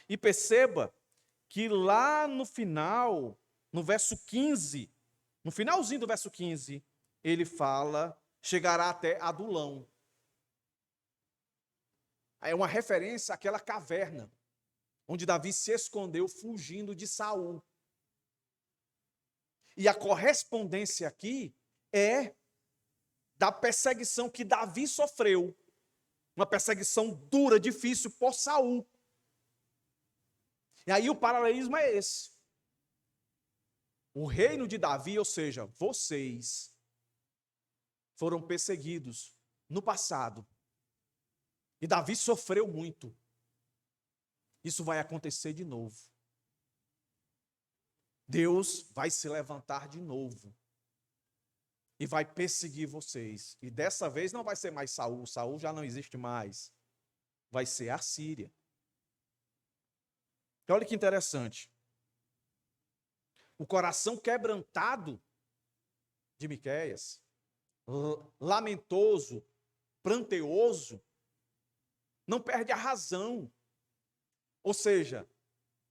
E perceba que lá no final, no verso 15, no finalzinho do verso 15, ele fala, chegará até Adulão. É uma referência àquela caverna, onde Davi se escondeu fugindo de Saul. E a correspondência aqui é da perseguição que Davi sofreu. Uma perseguição dura, difícil por Saul. E aí o paralelismo é esse. O reino de Davi, ou seja, vocês foram perseguidos no passado. E Davi sofreu muito. Isso vai acontecer de novo. Deus vai se levantar de novo. E vai perseguir vocês. E dessa vez não vai ser mais Saul. Saul já não existe mais. Vai ser a Síria. Então, olha que interessante. O coração quebrantado de Miqueias, lamentoso, pranteoso, não perde a razão. Ou seja,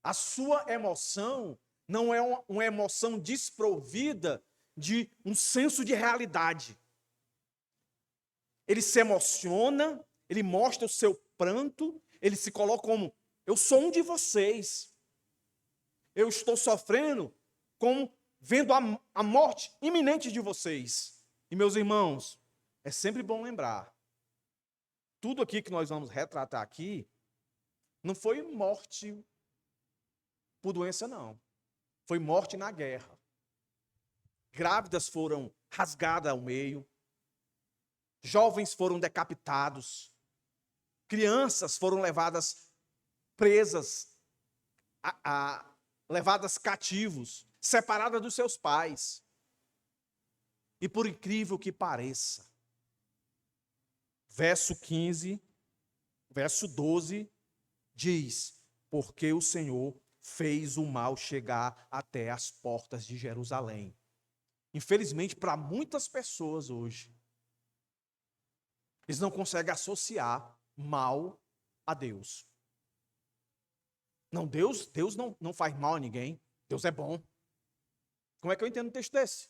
a sua emoção não é uma emoção desprovida de um senso de realidade. Ele se emociona, ele mostra o seu pranto, ele se coloca como, eu sou um de vocês. Eu estou sofrendo como vendo a morte iminente de vocês. E meus irmãos, é sempre bom lembrar, tudo aqui que nós vamos retratar aqui, não foi morte por doença, não. Foi morte na guerra. Grávidas foram rasgadas ao meio, jovens foram decapitados, crianças foram levadas presas, levadas cativos, separadas dos seus pais. E por incrível que pareça, verso 15, verso 12, diz: porque o Senhor fez o mal chegar até as portas de Jerusalém. Infelizmente, para muitas pessoas hoje, eles não conseguem associar mal a Deus. Não, Deus não faz mal a ninguém. Deus é bom. Como é que eu entendo um texto desse?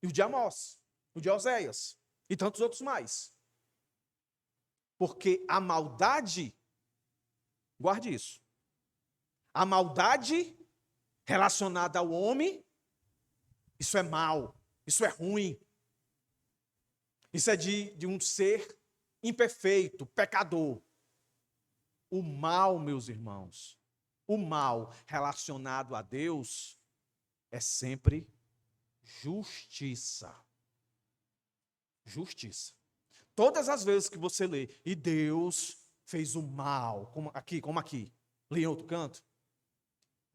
E o de Amós, o de Oséias e tantos outros mais. Porque a maldade, guarde isso, a maldade relacionada ao homem, isso é mal, isso é ruim. Isso é de um ser imperfeito, pecador. O mal, meus irmãos, o mal relacionado a Deus é sempre justiça. Justiça. Todas as vezes que você lê, e Deus fez o mal, como aqui, lê em outro canto,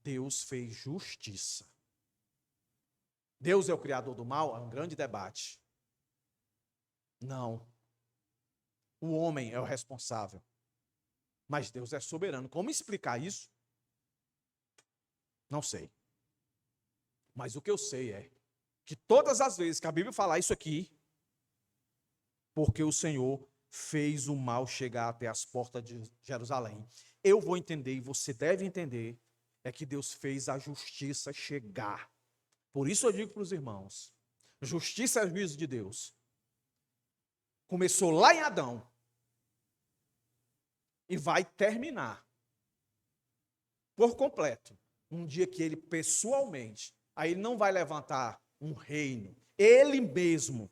Deus fez justiça. Deus é o criador do mal? É um grande debate. Não. O homem é o responsável. Mas Deus é soberano. Como explicar isso? Não sei. Mas o que eu sei é que todas as vezes que a Bíblia fala isso aqui, porque o Senhor fez o mal chegar até as portas de Jerusalém. Eu vou entender e você deve entender, é que Deus fez a justiça chegar. Por isso eu digo para os irmãos, justiça é juízo de Deus. Começou lá em Adão e vai terminar por completo. Um dia que ele pessoalmente, aí ele não vai levantar um reino, ele mesmo,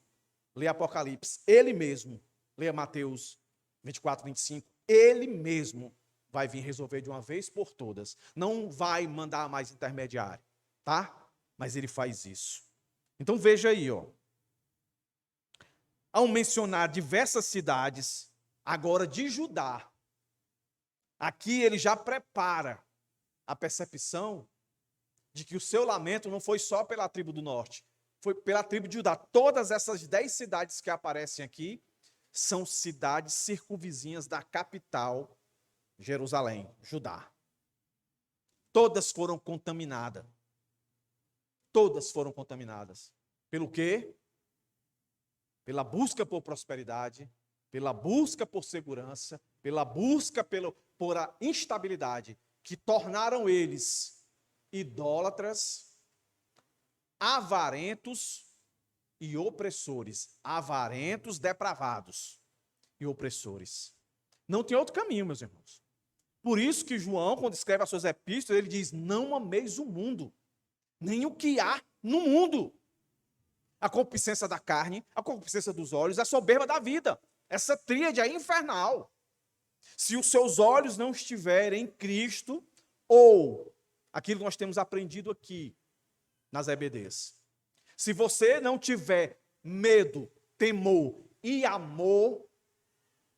lê Apocalipse, ele mesmo, lê Mateus 24, 25, ele mesmo vai vir resolver de uma vez por todas. Não vai mandar mais intermediário, tá? Mas ele faz isso. Então veja aí, ó. Ao mencionar diversas cidades, agora de Judá, aqui ele já prepara a percepção de que o seu lamento não foi só pela tribo do norte, foi pela tribo de Judá. Todas essas 10 cidades que aparecem aqui são cidades circunvizinhas da capital, Jerusalém, Judá. Todas foram contaminadas. Todas foram contaminadas. Pelo quê? Pela busca por prosperidade, pela busca por segurança, pela busca por a instabilidade, que tornaram eles idólatras, avarentos e opressores. Avarentos, depravados e opressores. Não tem outro caminho, meus irmãos. Por isso que João, quando escreve as suas epístolas, ele diz: não ameis o mundo, nem o que há no mundo. A concupiscência da carne, a concupiscência dos olhos, a soberba da vida. Essa tríade é infernal. Se os seus olhos não estiverem em Cristo, ou aquilo que nós temos aprendido aqui nas EBDs. Se você não tiver medo, temor e amor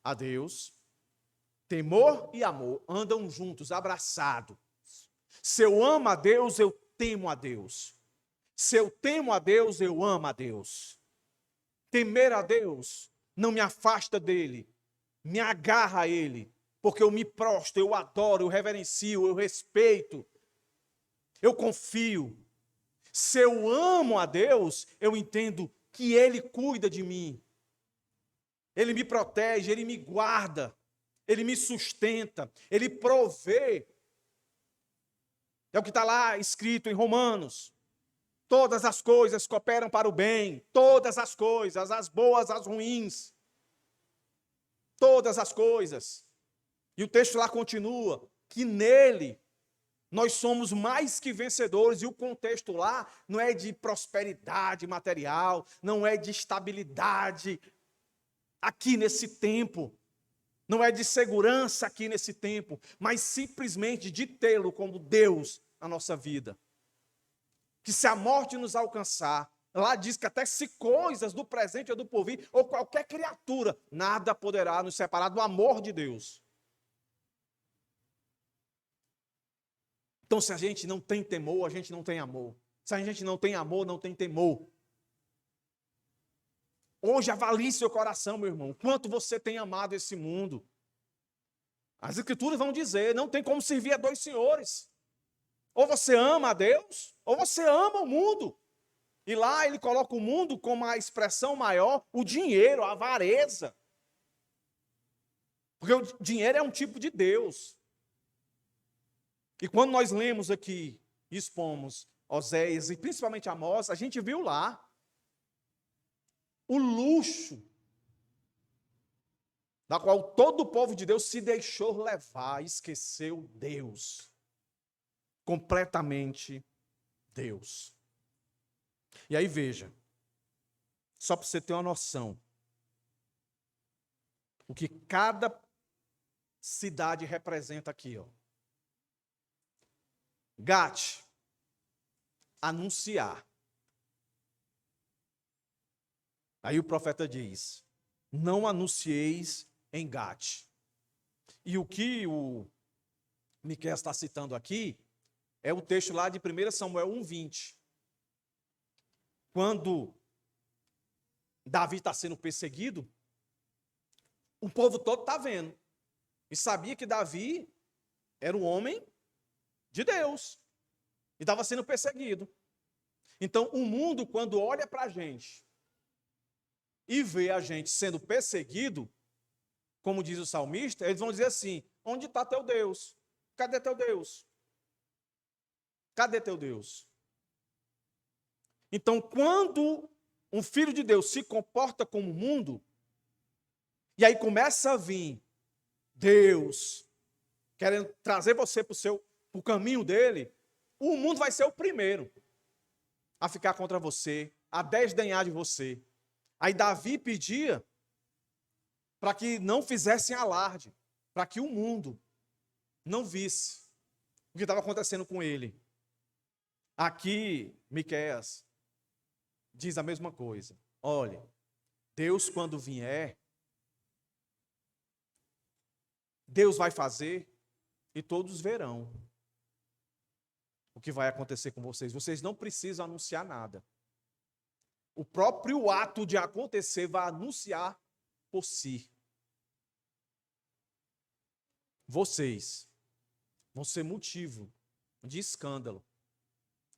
a Deus, temor e amor andam juntos, abraçados. Se eu amo a Deus, eu temo a Deus. Se eu temo a Deus, eu amo a Deus. Temer a Deus não me afasta dele, me agarra a ele, porque eu me prostro, eu adoro, eu reverencio, eu respeito, eu confio. Se eu amo a Deus, eu entendo que ele cuida de mim. Ele me protege, ele me guarda, ele me sustenta, ele provê. É o que está lá escrito em Romanos. Todas as coisas cooperam para o bem, todas as coisas, as boas, as ruins. Todas as coisas. E o texto lá continua, que nele nós somos mais que vencedores, e o contexto lá não é de prosperidade material, não é de estabilidade aqui nesse tempo. Não é de segurança aqui nesse tempo, mas simplesmente de tê-lo como Deus na nossa vida. Que se a morte nos alcançar, lá diz que até se coisas do presente ou do porvir, ou qualquer criatura, nada poderá nos separar do amor de Deus. Então, se a gente não tem temor, a gente não tem amor. Se a gente não tem amor, não tem temor. Hoje avalie seu coração, meu irmão. Quanto você tem amado esse mundo. As Escrituras vão dizer, não tem como servir a dois senhores. Ou você ama a Deus, ou você ama o mundo. E lá ele coloca o mundo como a expressão maior, o dinheiro, a avareza. Porque o dinheiro é um tipo de Deus. E quando nós lemos aqui, expomos Oséias e principalmente Amós, a gente viu lá o luxo da qual todo o povo de Deus se deixou levar, esqueceu Deus. Completamente Deus. E aí veja, só para você ter uma noção, o que cada cidade representa aqui, ó. Gate, anunciar. Aí o profeta diz, não anuncieis em Gate. E o que o Miqueias está citando aqui, é o texto lá de 1 Samuel 1:20. Quando Davi está sendo perseguido, o povo todo está vendo. E sabia que Davi era um homem de Deus. E estava sendo perseguido. Então, o mundo, quando olha para a gente e vê a gente sendo perseguido, como diz o salmista, eles vão dizer assim, onde está teu Deus? Cadê teu Deus? Cadê teu Deus? Então, quando um filho de Deus se comporta como o mundo, e aí começa a vir Deus, querendo trazer você para o caminho dele, o mundo vai ser o primeiro a ficar contra você, a desdenhar de você. Aí Davi pedia para que não fizessem alarde, para que o mundo não visse o que estava acontecendo com ele. Aqui, Miqueias diz a mesma coisa. Olha, Deus quando vier, Deus vai fazer e todos verão o que vai acontecer com vocês. Vocês não precisam anunciar nada. O próprio ato de acontecer vai anunciar por si. Vocês vão ser motivo de escândalo.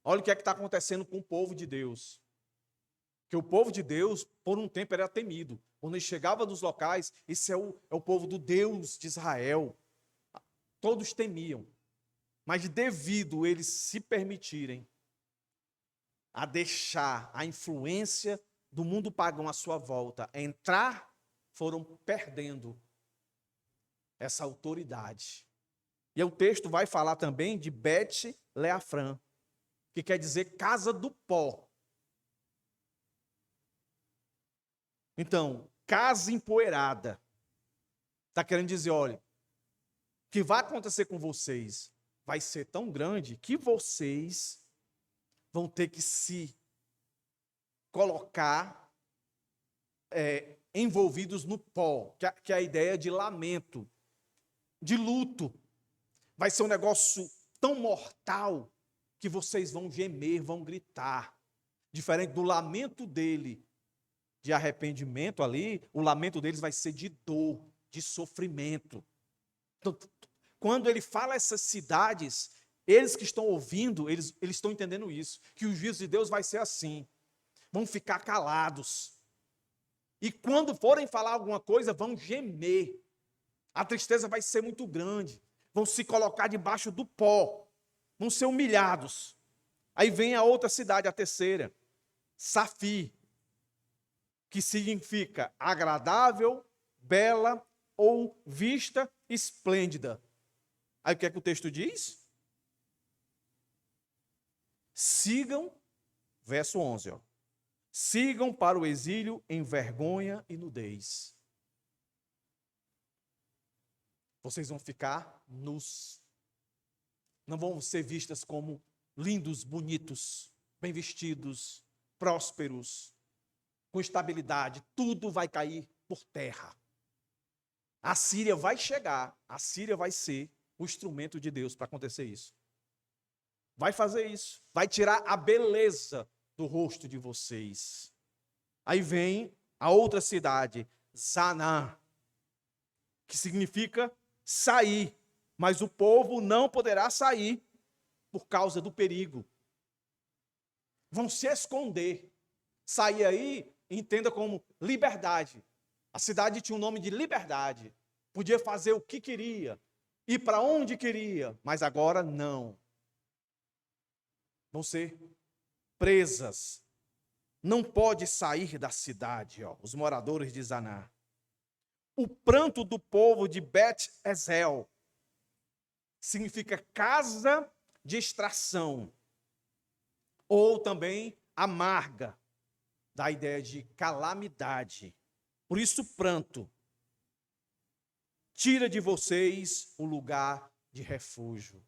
Olha o que é que está acontecendo com o povo de Deus. Que o povo de Deus, por um tempo, era temido. Quando ele chegava nos locais, esse é o povo do Deus de Israel. Todos temiam. Mas devido eles se permitirem a deixar a influência do mundo pagão à sua volta entrar, foram perdendo essa autoridade. E o texto vai falar também de Bet Leafrã, que quer dizer casa do pó. Então, casa empoeirada. Está querendo dizer, olha, o que vai acontecer com vocês vai ser tão grande que vocês vão ter que se colocar envolvidos no pó, que é a ideia de lamento, de luto. Vai ser um negócio tão mortal que vocês vão gemer, vão gritar. Diferente do lamento dele, de arrependimento ali, o lamento deles vai ser de dor, de sofrimento. Então, quando ele fala essas cidades, eles que estão ouvindo, eles estão entendendo isso, que o juízo de Deus vai ser assim. Vão ficar calados. E quando forem falar alguma coisa, vão gemer. A tristeza vai ser muito grande. Vão se colocar debaixo do pó. Vão ser humilhados. Aí vem a outra cidade, a terceira, Safi, que significa agradável, bela ou vista esplêndida. Aí o que é que o texto diz? Sigam, verso 11, ó. Sigam para o exílio em vergonha e nudez. Vocês vão ficar nus. Não vão ser vistas como lindos, bonitos, bem vestidos, prósperos, com estabilidade. Tudo vai cair por terra. A Síria vai chegar, a Síria vai ser o instrumento de Deus para acontecer isso. Vai fazer isso, vai tirar a beleza do rosto de vocês. Aí vem a outra cidade, Zaná, que significa sair, mas o povo não poderá sair por causa do perigo. Vão se esconder. Sair aí, entenda como liberdade. A cidade tinha um nome de liberdade. Podia fazer o que queria, ir para onde queria, mas agora não. Vão ser presas. Não pode sair da cidade, os moradores de Zaná. O pranto do povo de Bet-Ezel significa casa de extração, ou também amarga, da ideia de calamidade. Por isso, pranto. Tira de vocês o lugar de refúgio.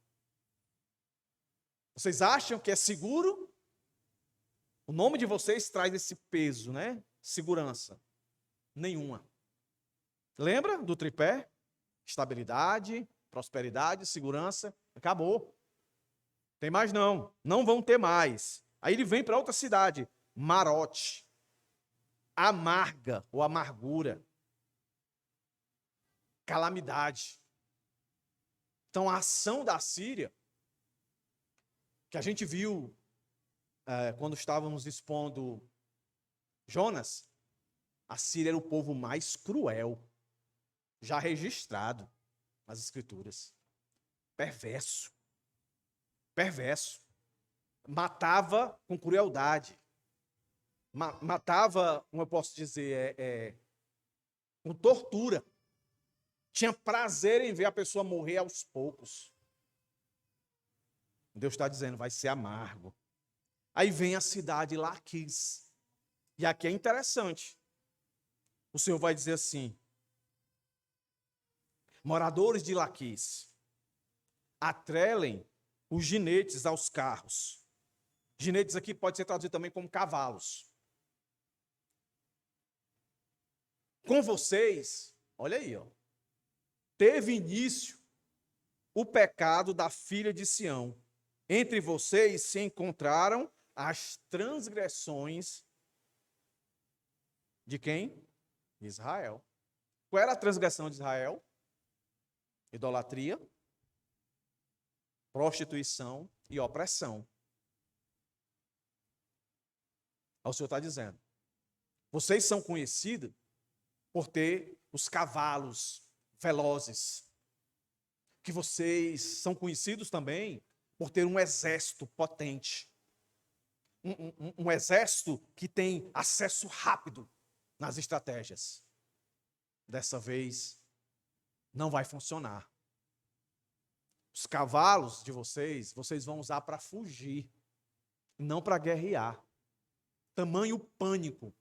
Vocês acham que é seguro? O nome de vocês traz esse peso, né? Segurança. Nenhuma. Lembra do tripé? Estabilidade, prosperidade, segurança. Acabou. Tem mais não. Não vão ter mais. Aí ele vem para outra cidade. Marote. Amarga ou amargura. Calamidade. Então a ação da Síria, que a gente viu quando estávamos expondo Jonas, a Síria era o povo mais cruel já registrado nas Escrituras. Perverso. Perverso. Matava com crueldade. Matava, como eu posso dizer, com tortura. Tinha prazer em ver a pessoa morrer aos poucos. Deus está dizendo, vai ser amargo. Aí vem a cidade Laquis. E aqui é interessante. O Senhor vai dizer assim: moradores de Laquis, atrelem os ginetes aos carros. Ginetes aqui pode ser traduzido também como cavalos. Com vocês, olha aí, teve início o pecado da filha de Sião. Entre vocês se encontraram as transgressões de quem? Israel. Qual era a transgressão de Israel? Idolatria, prostituição e opressão. O Senhor está dizendo, vocês são conhecidos por ter os cavalos velozes, que vocês são conhecidos também por ter um exército potente, um exército que tem acesso rápido nas estratégias. Dessa vez, não vai funcionar. Os cavalos de vocês vão usar para fugir, não para guerrear. Tamanho pânico.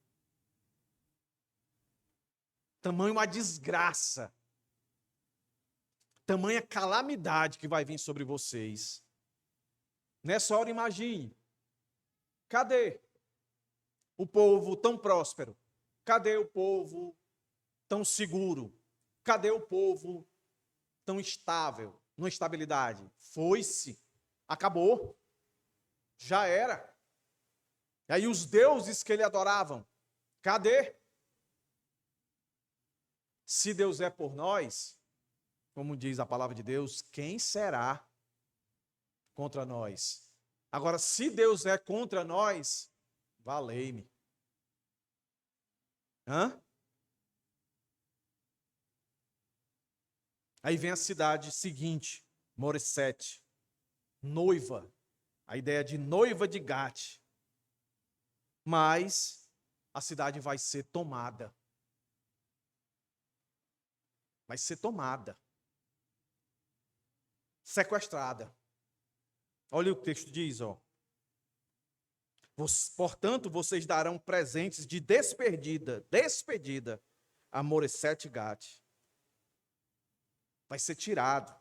Tamanho a desgraça. Tamanha calamidade que vai vir sobre vocês. Nessa hora, imagine. Cadê o povo tão próspero? Cadê o povo tão seguro? Cadê o povo tão estável, numa estabilidade? Foi-se. Acabou. Já era. E aí os deuses que ele adoravam, cadê? Se Deus é por nós, como diz a palavra de Deus, quem será contra nós? Agora, se Deus é contra nós, valei-me. Aí vem a cidade seguinte, Moresete, noiva, a ideia de noiva de Gate. Mas a cidade vai ser tomada. Vai ser tomada. Sequestrada. Olha o que o texto diz, Portanto, vocês darão presentes de despedida a Moresete e Gate. vai ser tirado.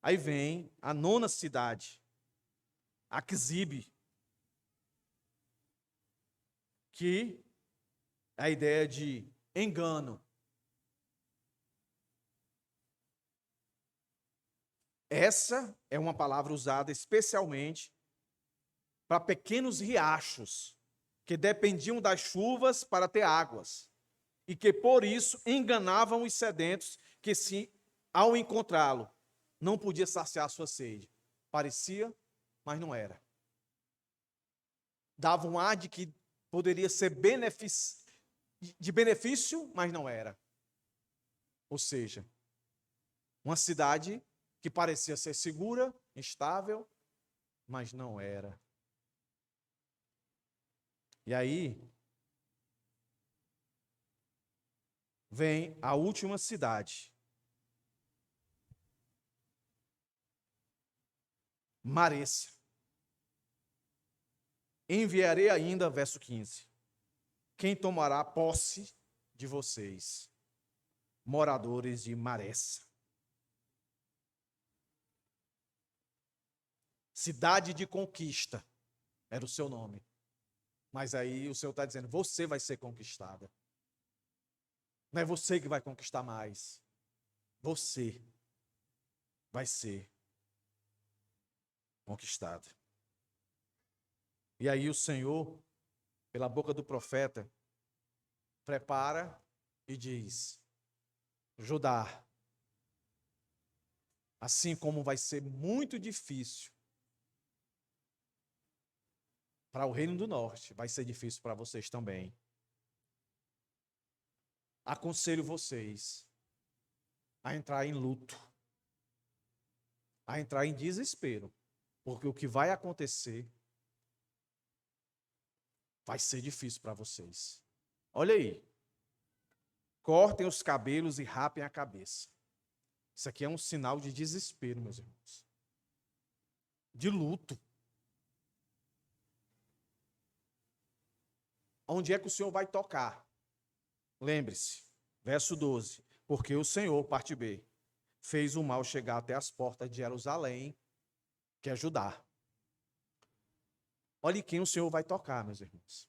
Aí vem a 9ª cidade, Aquisibe, que é a ideia de engano. Essa é uma palavra usada especialmente para pequenos riachos que dependiam das chuvas para ter águas e que por isso enganavam os sedentos que se ao encontrá-lo não podia saciar sua sede. Parecia, mas não era. Dava um ar de que poderia ser de benefício, mas não era. Ou seja, uma cidade que parecia ser segura, estável, mas não era. E aí vem a última cidade, Maressa. Enviarei ainda, verso 15, quem tomará posse de vocês, moradores de Maressa. Cidade de conquista era o seu nome. Mas aí o Senhor está dizendo, você vai ser conquistada. Não é você que vai conquistar mais. Você vai ser conquistada. E aí o Senhor, pela boca do profeta, prepara e diz, Judá, assim como vai ser muito difícil para o Reino do Norte, vai ser difícil para vocês também. Aconselho vocês a entrar em luto, a entrar em desespero, porque o que vai acontecer vai ser difícil para vocês. Olha aí. Cortem os cabelos e rapem a cabeça. Isso aqui é um sinal de desespero, meus irmãos. De luto. Onde é que o Senhor vai tocar? Lembre-se, verso 12. Porque o Senhor, parte B, fez o mal chegar até as portas de Jerusalém, que é Judá. Olhe quem o Senhor vai tocar, meus irmãos.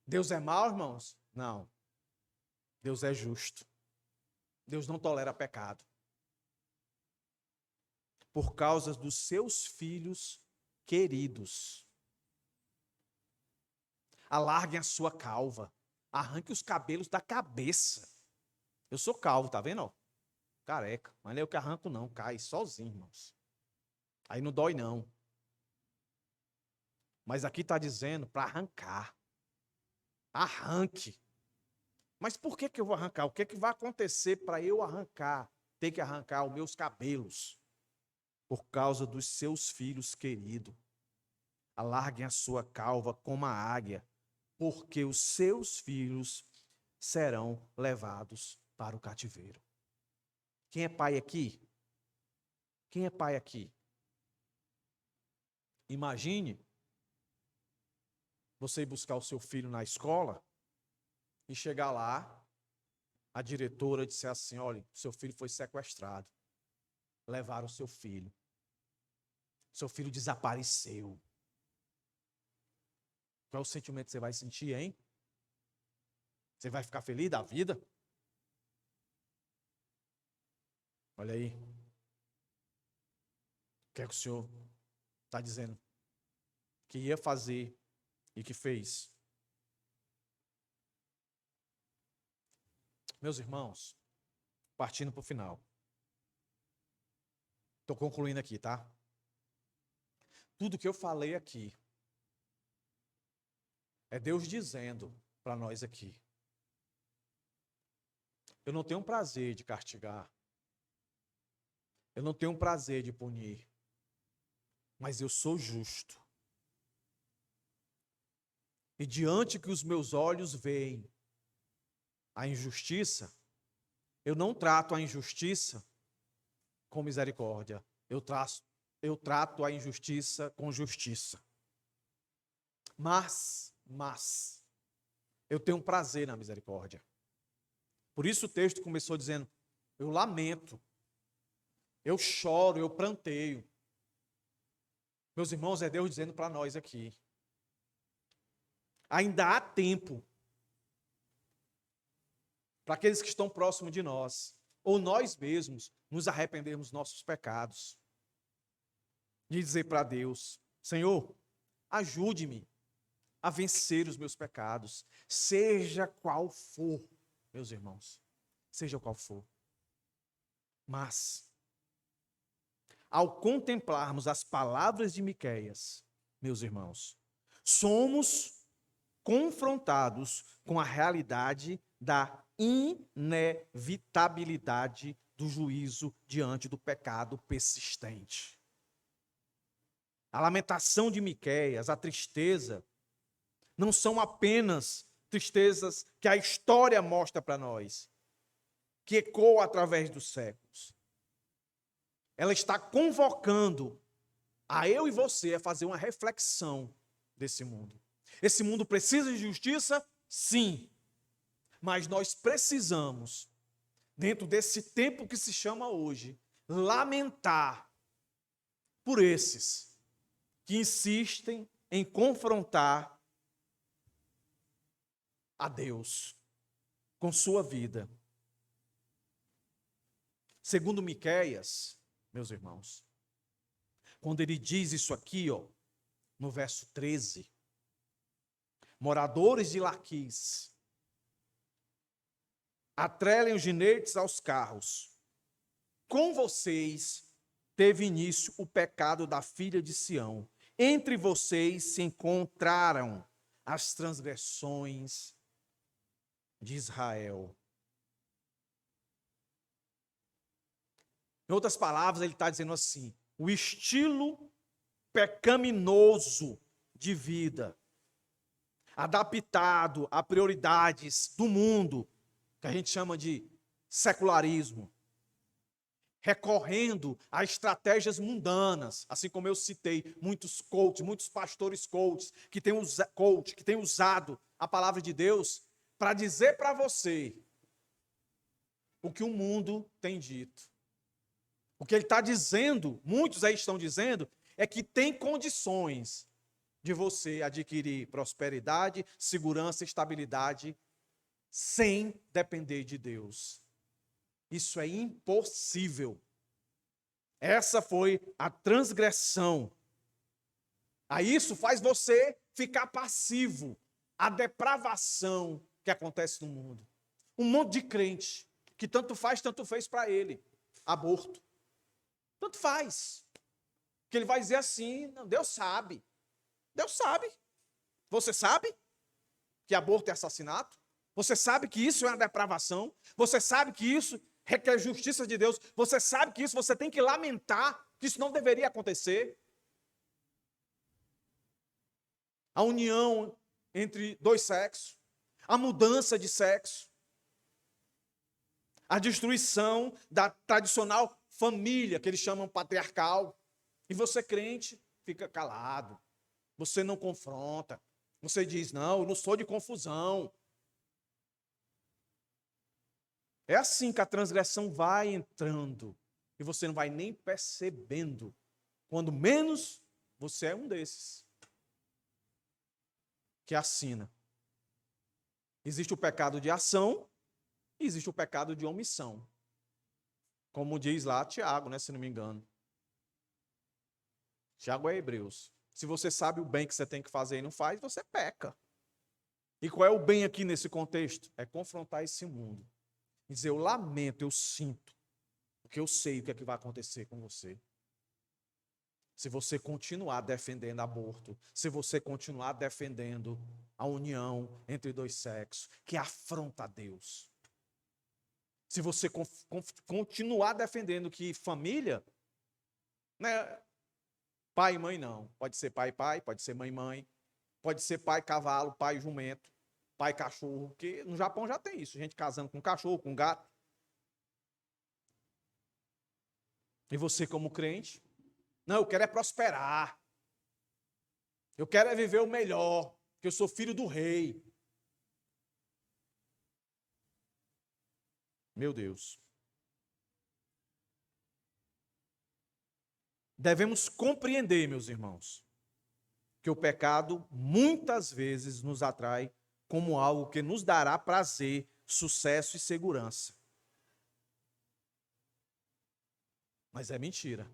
Deus é mau, irmãos? Não. Deus é justo. Deus não tolera pecado. Por causa dos seus filhos queridos. Alarguem a sua calva. Arranque os cabelos da cabeça. Eu sou calvo, tá vendo? Careca. Mas não é eu que arranco, não. Cai sozinho, irmãos. Aí não dói, não. Mas aqui está dizendo para arrancar. Arranque. Mas por que eu vou arrancar? O que vai acontecer para eu arrancar? Ter que arrancar os meus cabelos? Por causa dos seus filhos queridos. Alarguem a sua calva como a águia, porque os seus filhos serão levados para o cativeiro. Quem é pai aqui? Quem é pai aqui? Imagine você ir buscar o seu filho na escola e chegar lá, a diretora disser assim, olha, seu filho foi sequestrado. Levaram o seu filho. Seu filho desapareceu. Qual é o sentimento que você vai sentir, hein? Você vai ficar feliz da vida? Olha aí. O que é que o Senhor está dizendo? Que ia fazer e que fez. Meus irmãos, partindo para o final. Estou concluindo aqui, tá? Tudo que eu falei aqui é Deus dizendo para nós aqui. Eu não tenho prazer de castigar. Eu não tenho prazer de punir. Mas eu sou justo. E diante que os meus olhos veem a injustiça, eu não trato a injustiça com misericórdia. Eu trato a injustiça com justiça. Mas, eu tenho prazer na misericórdia. Por isso o texto começou dizendo, eu lamento Eu choro, eu pranteio. Meus irmãos, é Deus dizendo para nós aqui. Ainda há tempo para aqueles que estão próximos de nós, ou nós mesmos, nos arrependermos dos nossos pecados. De dizer para Deus: Senhor, ajude-me a vencer os meus pecados, seja qual for, meus irmãos, seja qual for. Mas, ao contemplarmos as palavras de Miqueias, meus irmãos, somos confrontados com a realidade da inevitabilidade do juízo diante do pecado persistente. A lamentação de Miqueias, a tristeza, não são apenas tristezas que a história mostra para nós, que ecoam através dos séculos. Ela está convocando a eu e você a fazer uma reflexão desse mundo. Esse mundo precisa de justiça? Sim. Mas nós precisamos, dentro desse tempo que se chama hoje, lamentar por esses que insistem em confrontar a Deus com sua vida. Segundo Miqueias, meus irmãos, quando ele diz isso aqui, no verso 13, moradores de Laquis, atrelem os ginetes aos carros. Com vocês teve início o pecado da filha de Sião. Entre vocês se encontraram as transgressões de Israel. Em outras palavras, ele está dizendo assim: o estilo pecaminoso de vida, adaptado a prioridades do mundo, que a gente chama de secularismo, recorrendo a estratégias mundanas, assim como eu citei, muitos coaches, muitos pastores coaches, que têm usado a palavra de Deus para dizer para você o que o mundo tem dito. O que ele está dizendo, muitos aí estão dizendo, é que tem condições de você adquirir prosperidade, segurança, estabilidade, sem depender de Deus. Isso é impossível. Essa foi a transgressão. Aí isso faz você ficar passivo à depravação que acontece no mundo. Um monte de crente que tanto fez para ele aborto. Tanto faz. Que ele vai dizer assim: não, Deus sabe. Deus sabe. Você sabe que aborto é assassinato? Você sabe que isso é uma depravação? Você sabe que isso requer justiça de Deus? Você sabe que isso você tem que lamentar, que isso não deveria acontecer? A união entre dois sexos, a mudança de sexo, a destruição da tradicional família, que eles chamam patriarcal. E você, crente, fica calado. Você não confronta. Você diz: não, eu não sou de confusão. É assim que a transgressão vai entrando. E você não vai nem percebendo. Quando menos, você é um desses que assina. Existe o pecado de ação e existe o pecado de omissão. Como diz lá Tiago, né, se não me engano. Tiago é Hebreus. Se você sabe o bem que você tem que fazer e não faz, você peca. E qual é o bem aqui nesse contexto? É confrontar esse mundo. Dizer: eu lamento, eu sinto, porque eu sei o que é que vai acontecer com você. Se você continuar defendendo aborto, se você continuar defendendo a união entre dois sexos, que afronta a Deus. Se você continuar defendendo que família, né, pai e mãe não, pode ser pai e pai, pode ser mãe e mãe, pode ser pai cavalo, pai jumento, pai cachorro, que no Japão já tem isso, gente casando com cachorro, com gato. E você como crente, não, eu quero é prosperar. Eu quero é viver o melhor, porque eu sou filho do rei. Meu Deus. devemos compreender, meus irmãos, que o pecado muitas vezes nos atrai como algo que nos dará prazer, sucesso e segurança. Mas é mentira.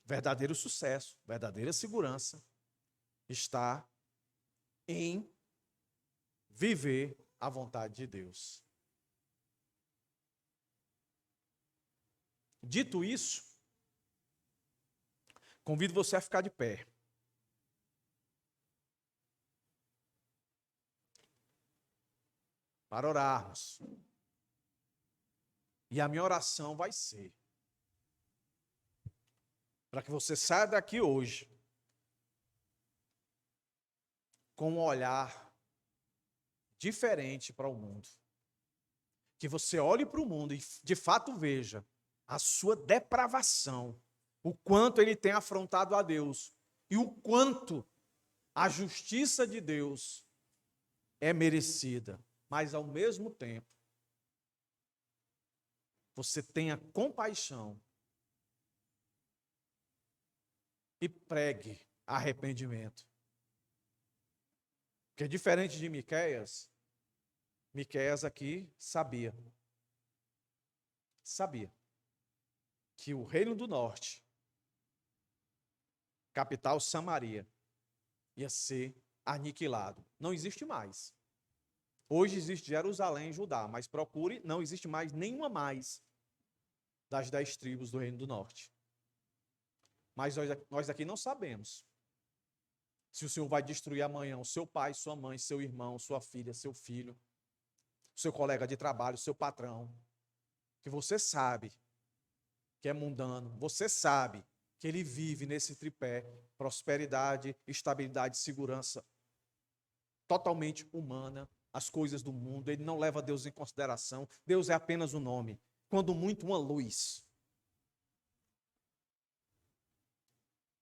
Verdadeiro sucesso, verdadeira segurança está em viver a vontade de Deus. Dito isso, convido você a ficar de pé. Para orarmos. E a minha oração vai ser para que você saia daqui hoje com um olhar diferente para o mundo. Que você olhe para o mundo e de fato veja a sua depravação, o quanto ele tem afrontado a Deus e o quanto a justiça de Deus é merecida, mas ao mesmo tempo você tenha compaixão e pregue arrependimento. Porque diferente de Miqueias, Miqueias aqui sabia que o reino do norte, capital Samaria, ia ser aniquilado. Não existe mais. Hoje existe Jerusalém e Judá, mas procure, não existe mais nenhuma mais das 10 tribos do reino do norte. Mas nós aqui não sabemos se o Senhor vai destruir amanhã o seu pai, sua mãe, seu irmão, sua filha, seu filho, seu colega de trabalho, seu patrão, que você sabe que é mundano, você sabe que ele vive nesse tripé, prosperidade, estabilidade, segurança, totalmente humana, as coisas do mundo, ele não leva Deus em consideração, Deus é apenas um nome, quando muito uma luz.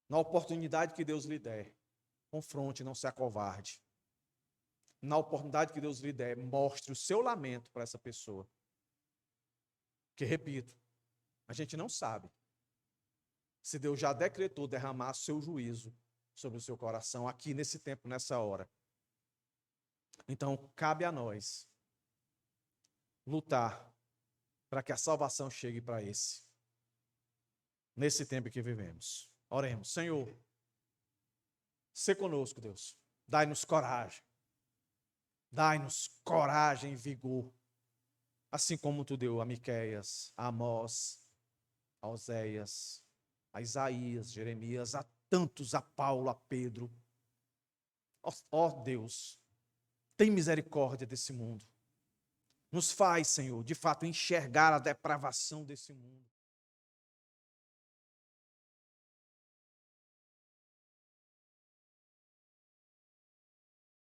Na oportunidade que Deus lhe der, confronte, não se acovarde. Na oportunidade que Deus lhe der, mostre o seu lamento para essa pessoa. Que, repito, a gente não sabe se Deus já decretou derramar seu juízo sobre o seu coração aqui nesse tempo, nessa hora. Então, cabe a nós lutar para que a salvação chegue para nesse tempo que vivemos. Oremos. Senhor, sê conosco, Deus. Dai-nos coragem. Dai-nos coragem e vigor. Assim como tu deu a Miqueias, a Amós, a Oséias, a Isaías, Jeremias, a tantos, a Paulo, a Pedro. Ó Deus, tem misericórdia desse mundo. Nos faz, Senhor, de fato enxergar a depravação desse mundo.